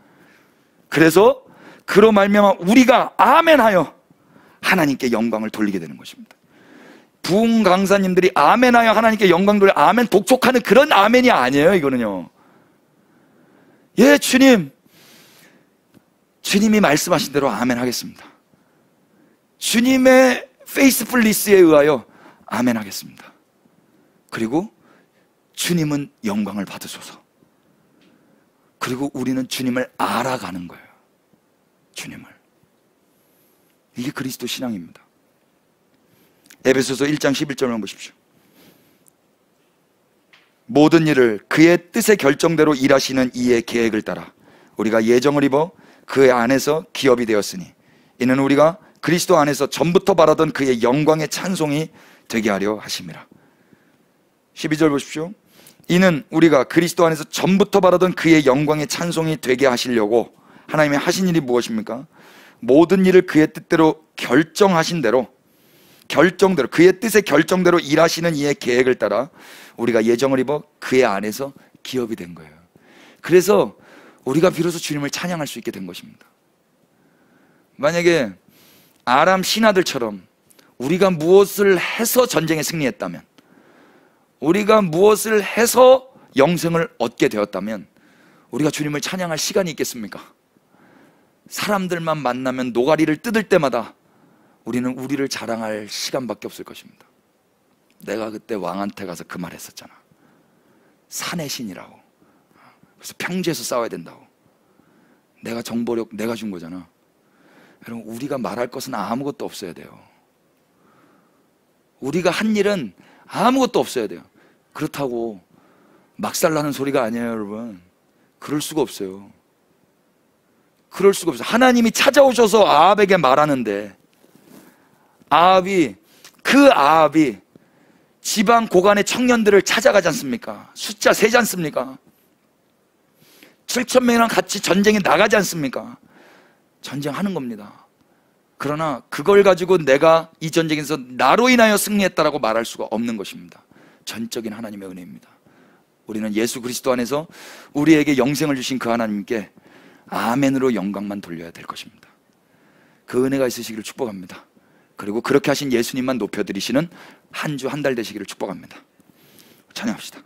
그래서 그로 말미암아 우리가 아멘하여 하나님께 영광을 돌리게 되는 것입니다. 부흥 강사님들이 아멘하여 하나님께 영광 돌려 아멘 독촉하는 그런 아멘이 아니에요. 이거는요, 예 주님이 말씀하신 대로 아멘 하겠습니다. 주님의 페이스풀리스에 의하여 아멘 하겠습니다. 그리고 주님은 영광을 받으소서. 그리고 우리는 주님을 알아가는 거예요. 주님을. 이게 그리스도 신앙입니다. 에베소서 1장 11절만 보십시오. 모든 일을 그의 뜻의 결정대로 일하시는 이의 계획을 따라 우리가 예정을 입어 그의 안에서 기업이 되었으니 이는 우리가 그리스도 안에서 전부터 바라던 그의 영광의 찬송이 되게 하려 하심이라. 12절 보십시오. 이는 우리가 그리스도 안에서 전부터 바라던 그의 영광의 찬송이 되게 하시려고 하나님의 하신 일이 무엇입니까? 모든 일을 그의 뜻대로 결정하신 대로 그의 뜻의 결정대로 일하시는 이의 계획을 따라 우리가 예정을 입어 그의 안에서 기업이 된 거예요. 그래서 우리가 비로소 주님을 찬양할 수 있게 된 것입니다. 만약에 아람 신하들처럼 우리가 무엇을 해서 전쟁에 승리했다면, 우리가 무엇을 해서 영생을 얻게 되었다면 우리가 주님을 찬양할 시간이 있겠습니까? 사람들만 만나면 노가리를 뜯을 때마다 우리는 우리를 자랑할 시간밖에 없을 것입니다. 내가 그때 왕한테 가서 그 말 했었잖아. 산의 신이라고. 그래서 평지에서 싸워야 된다고. 내가 정보력 내가 준 거잖아. 여러분, 우리가 말할 것은 아무것도 없어야 돼요. 우리가 한 일은 아무것도 없어야 돼요. 그렇다고 막살나는 소리가 아니에요, 여러분. 그럴 수가 없어요. 그럴 수가 없어요. 하나님이 찾아오셔서 아합에게 말하는데 아합이 지방 고관의 청년들을 찾아가지 않습니까? 숫자 세지 않습니까? 7,000명이랑 같이 전쟁에 나가지 않습니까? 전쟁하는 겁니다. 그러나 그걸 가지고 내가 이 전쟁에서 나로 인하여 승리했다라고 말할 수가 없는 것입니다. 전적인 하나님의 은혜입니다. 우리는 예수 그리스도 안에서 우리에게 영생을 주신 그 하나님께 아멘으로 영광만 돌려야 될 것입니다. 그 은혜가 있으시기를 축복합니다. 그리고 그렇게 하신 예수님만 높여드리시는 한 주 한 달 되시기를 축복합니다. 찬양합시다.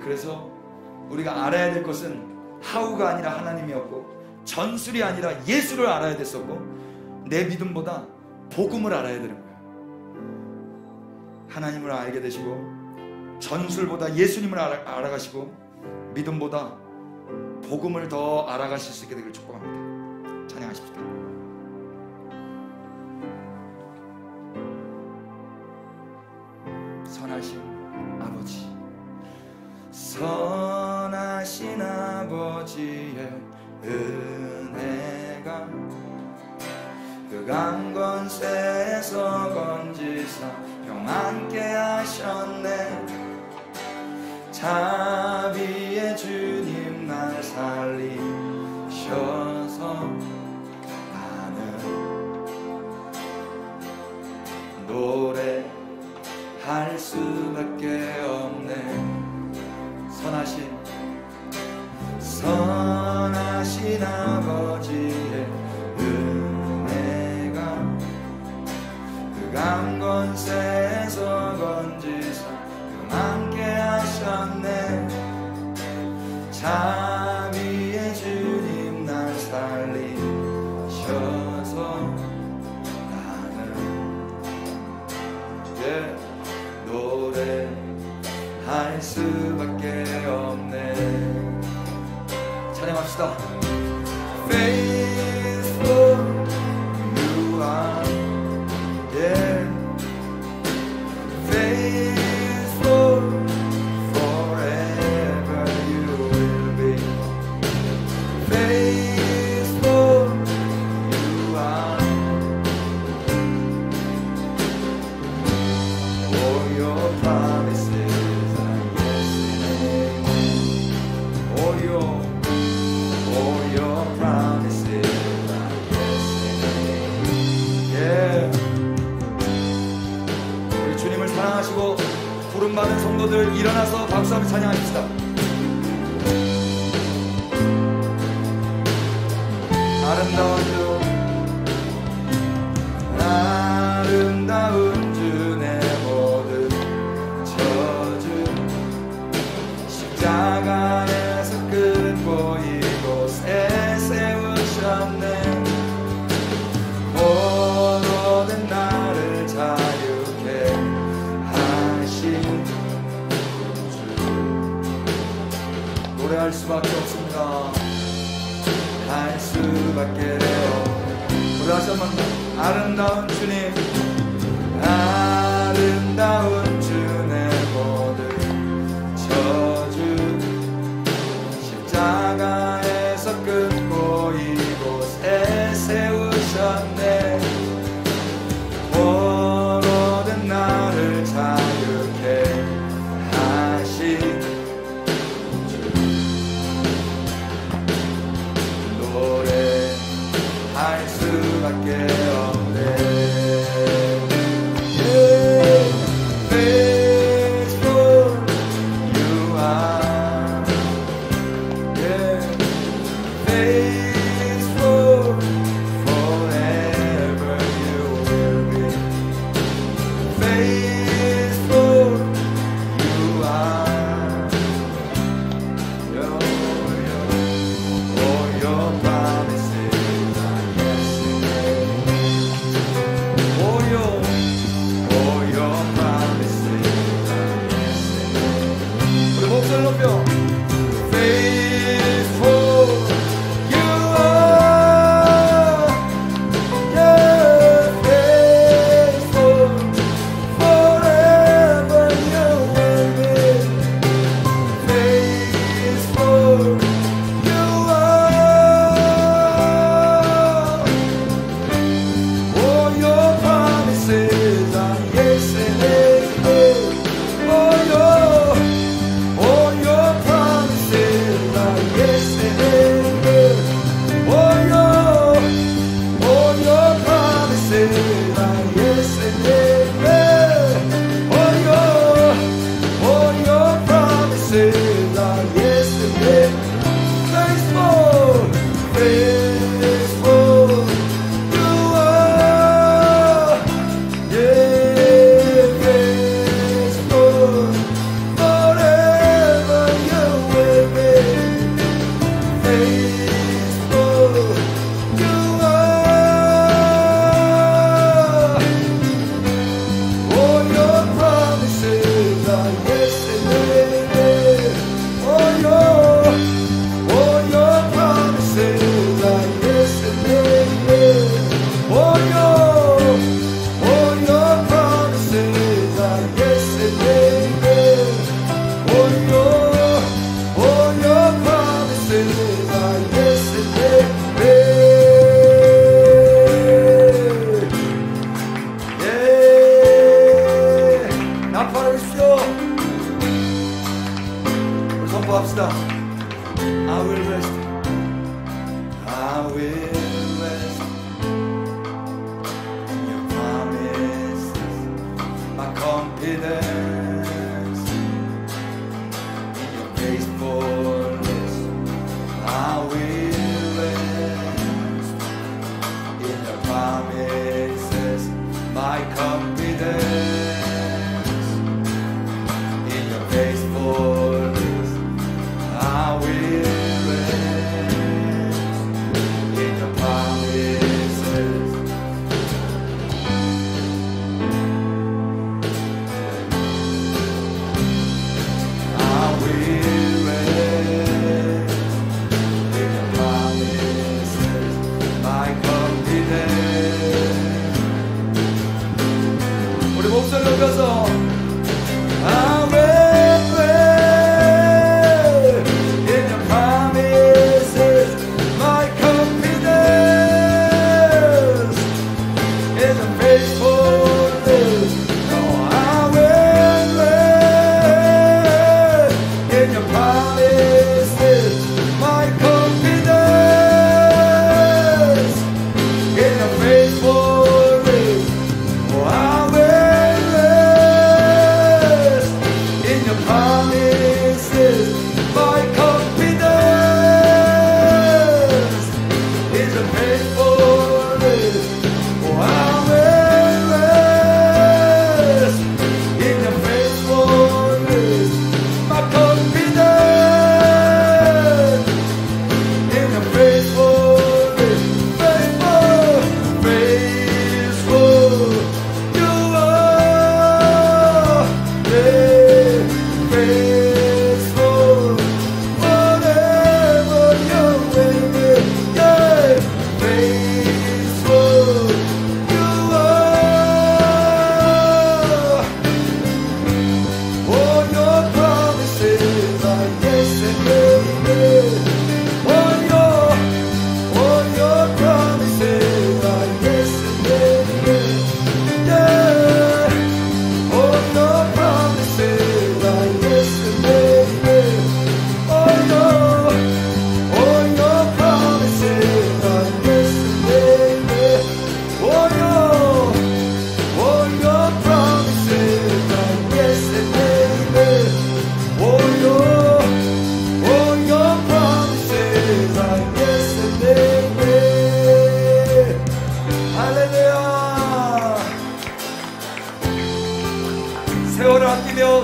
그래서 우리가 알아야 될 것은 하우가 아니라 하나님이었고, 전술이 아니라 예수를 알아야 됐었고, 내 믿음보다 복음을 알아야 되는 거예요. 하나님을 알게 되시고, 전술보다 예수님을 알아가시고, 믿음보다 복음을 더 알아가실 수 있게 되길 축복합니다. 찬양하십시다. 선하신 아버지, 선하신 아버지의 은혜가 그 강권세에서 건지사 평안케 하셨네. 자비의 주님 날 살리셔서 나는 노래할 수밖에 없네. 선하신 아버지의 은혜가 그 강권세에서 건지사 평안케 하셨네. 자비의 주님 날 살리셔서 나는 노래할 수밖에 없네. 찬양합시다. Faithful you are, yeah. Faithful forever you will be. Faithful you are. All your promises are yes and amen. All your promises are yes and amen. Yeah. 우리 주님을 사랑하시고 부름받은 성도들 일어나서 박수하며 찬양합시다. 아름다운 주, 아름다운 주 내 모든 저주 십자가에서 끊고 이곳에 세우셨네. 모든 나를 자유케 하신 주. 노래할 수밖에 없습니다. 할 수밖에 없네. 우리 다시 한번 아름다운 주님, 아름다운 주 내 모든 저주 십자가에서 끊고 이곳에 세우셨네. 모든 나를 자유케 하신 주. 노래할 수밖에 없네. 예.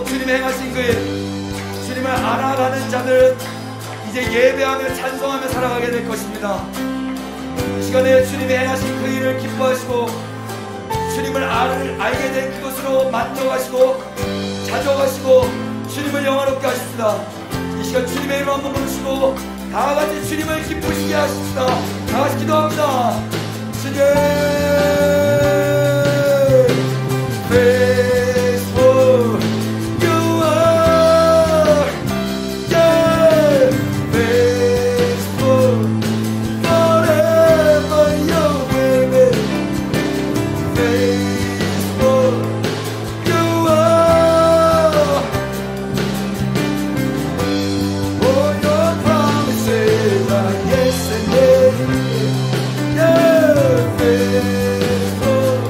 주님 행하신 그 일, 주님을 알아가는 자들은 이제 예배하며 찬송하며 살아가게 될 것입니다. 이 시간에 주님이 행하신 그 일을 기뻐하시고 주님을 알게 된 그것으로 만족하시고 자족하시고 주님을 영화롭게 하십시다. 이 시간 주님의 이름 한번 부르시고 다같이 주님을 기쁘시게 하십시다. 다같이 기도합니다. 주님 faithful you are, yeah, faithful forever you will be, faithful you are, all your promises are yes and amen, yeah, faithful.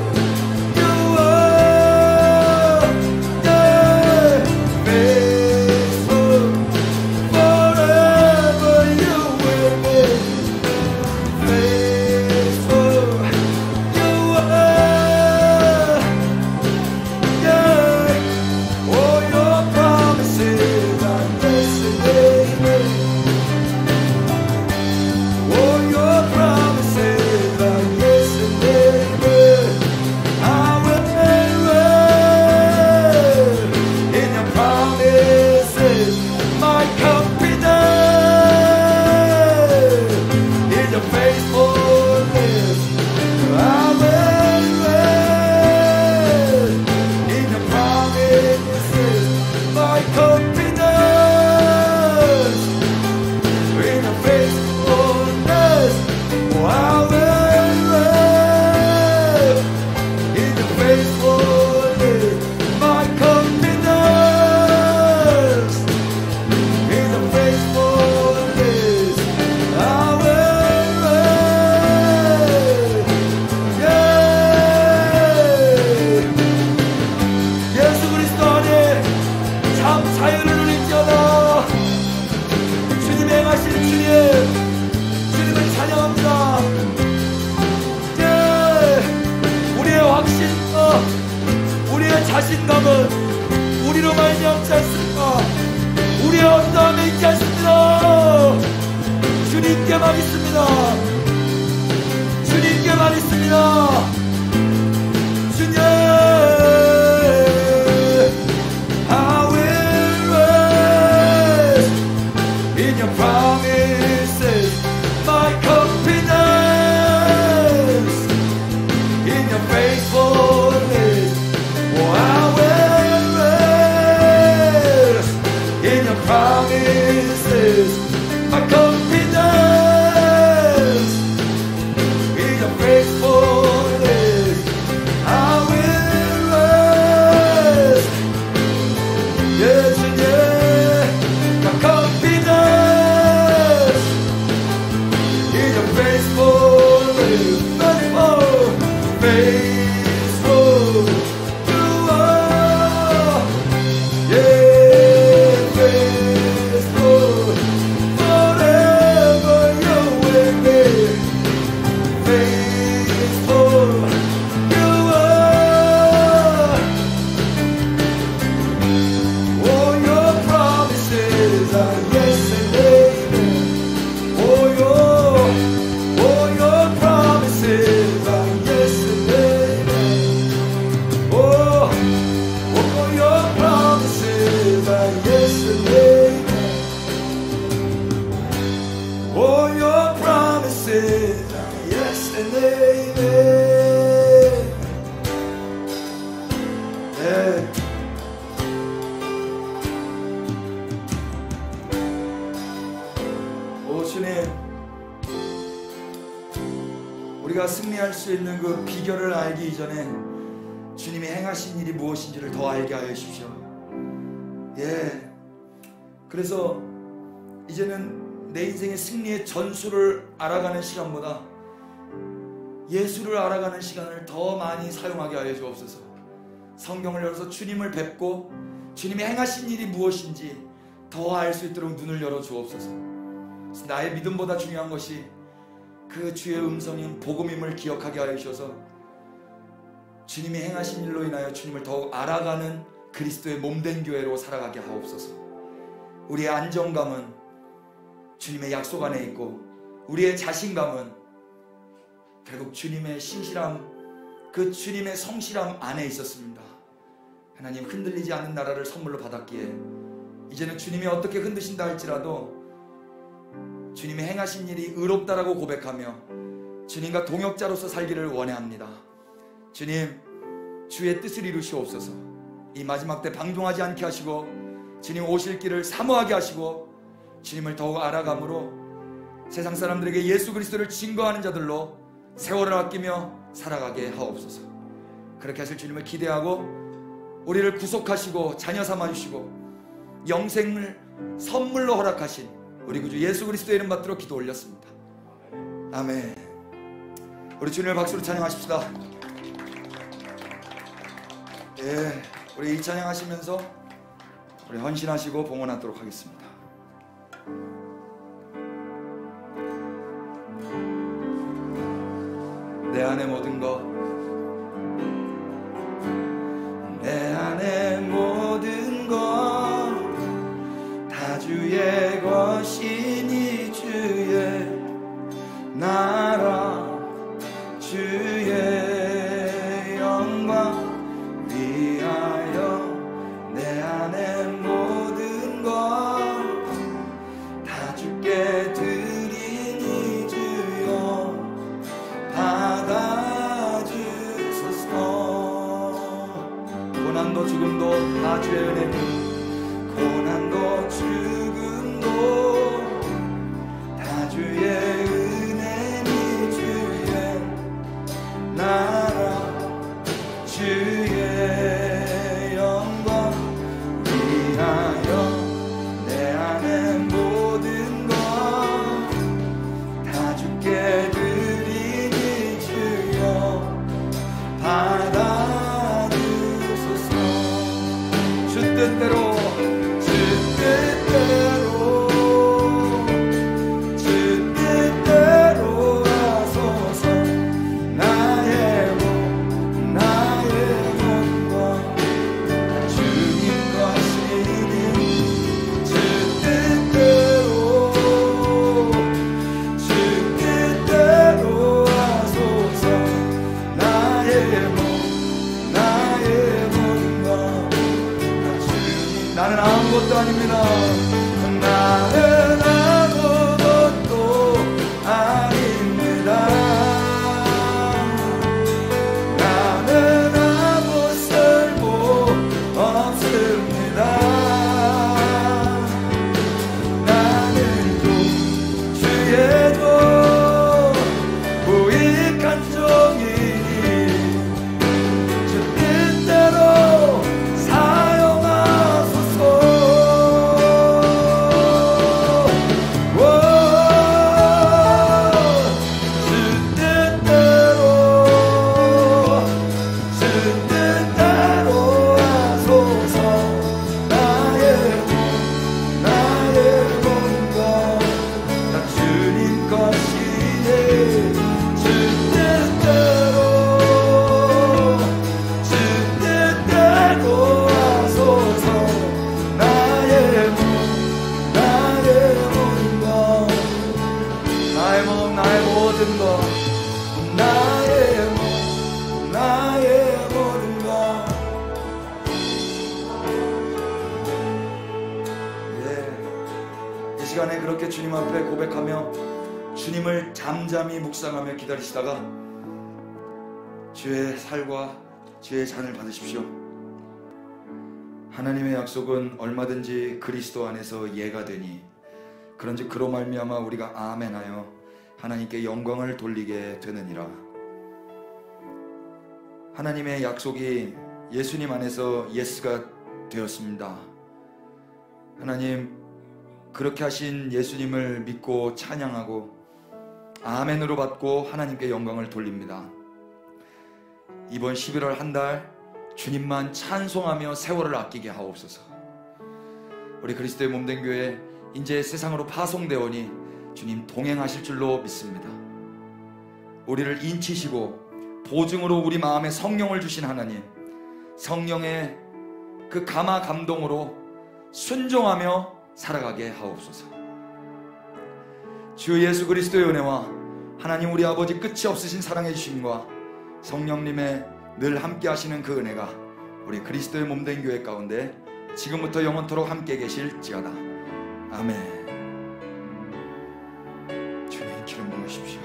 confidence in your faithfulness. Oh, I will live in your faithfulness. My confidence in your faithfulness. I will live. Yeah. 예수 그리스도 안에 참 자유를 누릴지어다. 주님 행하신 주님, 주님을 찬양합니다. 예, 우리의 확신과 우리의 자신감은 우리로 말미암지 않습니까? 우리의 언담에 있지 않습니다. 주님께만 있습니다. 주님께만 있습니다. 주님, I will rest in your promises. My confidence in your faithfulness. Oh, I will rest in your promises. My confidence in your faithfulness. I will rest. Yes, and yes, my confidence in your faithfulness. Faithful, you are. Yeah, faithful, forever you're with me. Faithful, you are. Oh, your promises are yes and amen. Oh, your promises are yes and amen. Oh, your promises are yes and amen. Oh, your promises are yes and amen. Yeah. 오 주님, 우리가 승리할 수 있는 그 비결을 알기 이전에 주님이 행하신 일이 무엇인지를 더 알게 하여 주십시오. 예. 그래서 이제는 내 인생의 승리의 전술을 알아가는 시간보다 예수를 알아가는 시간을 더 많이 사용하게 하여 주옵소서. 성경을 열어서 주님을 뵙고 주님이 행하신 일이 무엇인지 더 알 수 있도록 눈을 열어 주옵소서. 나의 믿음보다 중요한 것이 그 주의 음성인 복음임을 기억하게 하여 주셔서 주님이 행하신 일로 인하여 주님을 더욱 알아가는 그리스도의 몸된 교회로 살아가게 하옵소서. 우리의 안정감은 주님의 약속 안에 있고 우리의 자신감은 결국 주님의 신실함, 그 주님의 성실함 안에 있었습니다. 하나님, 흔들리지 않는 나라를 선물로 받았기에 이제는 주님이 어떻게 흔드신다 할지라도 주님이 행하신 일이 의롭다라고 고백하며 주님과 동역자로서 살기를 원해합니다. 주님, 주의 뜻을 이루시옵소서. 이 마지막 때 방종하지 않게 하시고 주님 오실 길을 사모하게 하시고 주님을 더욱 알아감으로 세상 사람들에게 예수 그리스도를 증거하는 자들로 세월을 아끼며 살아가게 하옵소서. 그렇게 하실 주님을 기대하고 우리를 구속하시고 자녀 삼아주시고 영생을 선물로 허락하신 우리 구주 예수 그리스도의 이름 받들어 기도 올렸습니다. 아멘. 우리 주님을 박수로 찬양하십시다. 예, 우리 이 찬양하시면서 우리 헌신하시고 봉헌하도록 하겠습니다. 내 안의 모든 것, 내 안의 모든 것 다 주의 것이니 주의 나라 주의 영광 위하여 내 안의 모든 것 다 주께 드리니 주여 받아주시옵소서. 없습니다. 나는 아무것도 아닙니다. 나는 아무 쓸모 없습니다. 나는 또 주의 종 무익한 종이니 주 뜻대로 사용하소서. 주 뜻대로 하소서. 나의 몸과 다 주님 것이네. 주 뜻대로 하소서. 나의 몸과 나의 모든 것, 나의 모든 것. 이 시간에 그렇게 주님 앞에 고백하며 주님을 잠잠히 묵상하며 기다리시다가 주의 살과 주의 잔을 받으십시오. 하나님의 약속은 얼마든지 그리스도 안에서 예가 되니 그런즉 그로 말미암아 우리가 아멘하여 하나님께 영광을 돌리게 되느니라. 하나님의 약속이 예수님 안에서 예스가 되었습니다. 하나님, 그렇게 하신 예수님을 믿고 찬양하고 아멘으로 받고 하나님께 영광을 돌립니다. 이번 11월 한 달 주님만 찬송하며 세월을 아끼게 하옵소서. 우리 그리스도의 몸된 교회 이제 세상으로 파송되오니 주님 동행하실 줄로 믿습니다. 우리를 인치시고 보증으로 우리 마음에 성령을 주신 하나님, 성령의 그 감화 감동으로 순종하며 살아가게 하옵소서. 주 예수 그리스도의 은혜와 하나님 우리 아버지 끝이 없으신 사랑해 주심과 성령님의 늘 함께 하시는 그 은혜가 우리 그리스도의 몸된 교회 가운데 지금부터 영원토록 함께 계실지어다. 아멘. 주님 기름 부으십시오.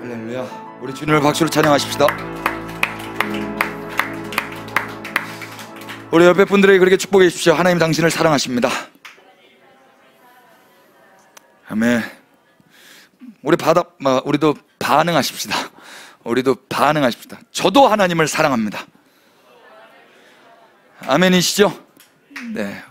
할렐루야. 우리 주님을 박수로 찬양하십시다. 우리 옆에 분들에게 그렇게 축복해 주십시오. 하나님 당신을 사랑하십니다. 아멘. 우리도 반응하십시다. 우리도 반응하십시다. 저도 하나님을 사랑합니다. 아멘이시죠? 네.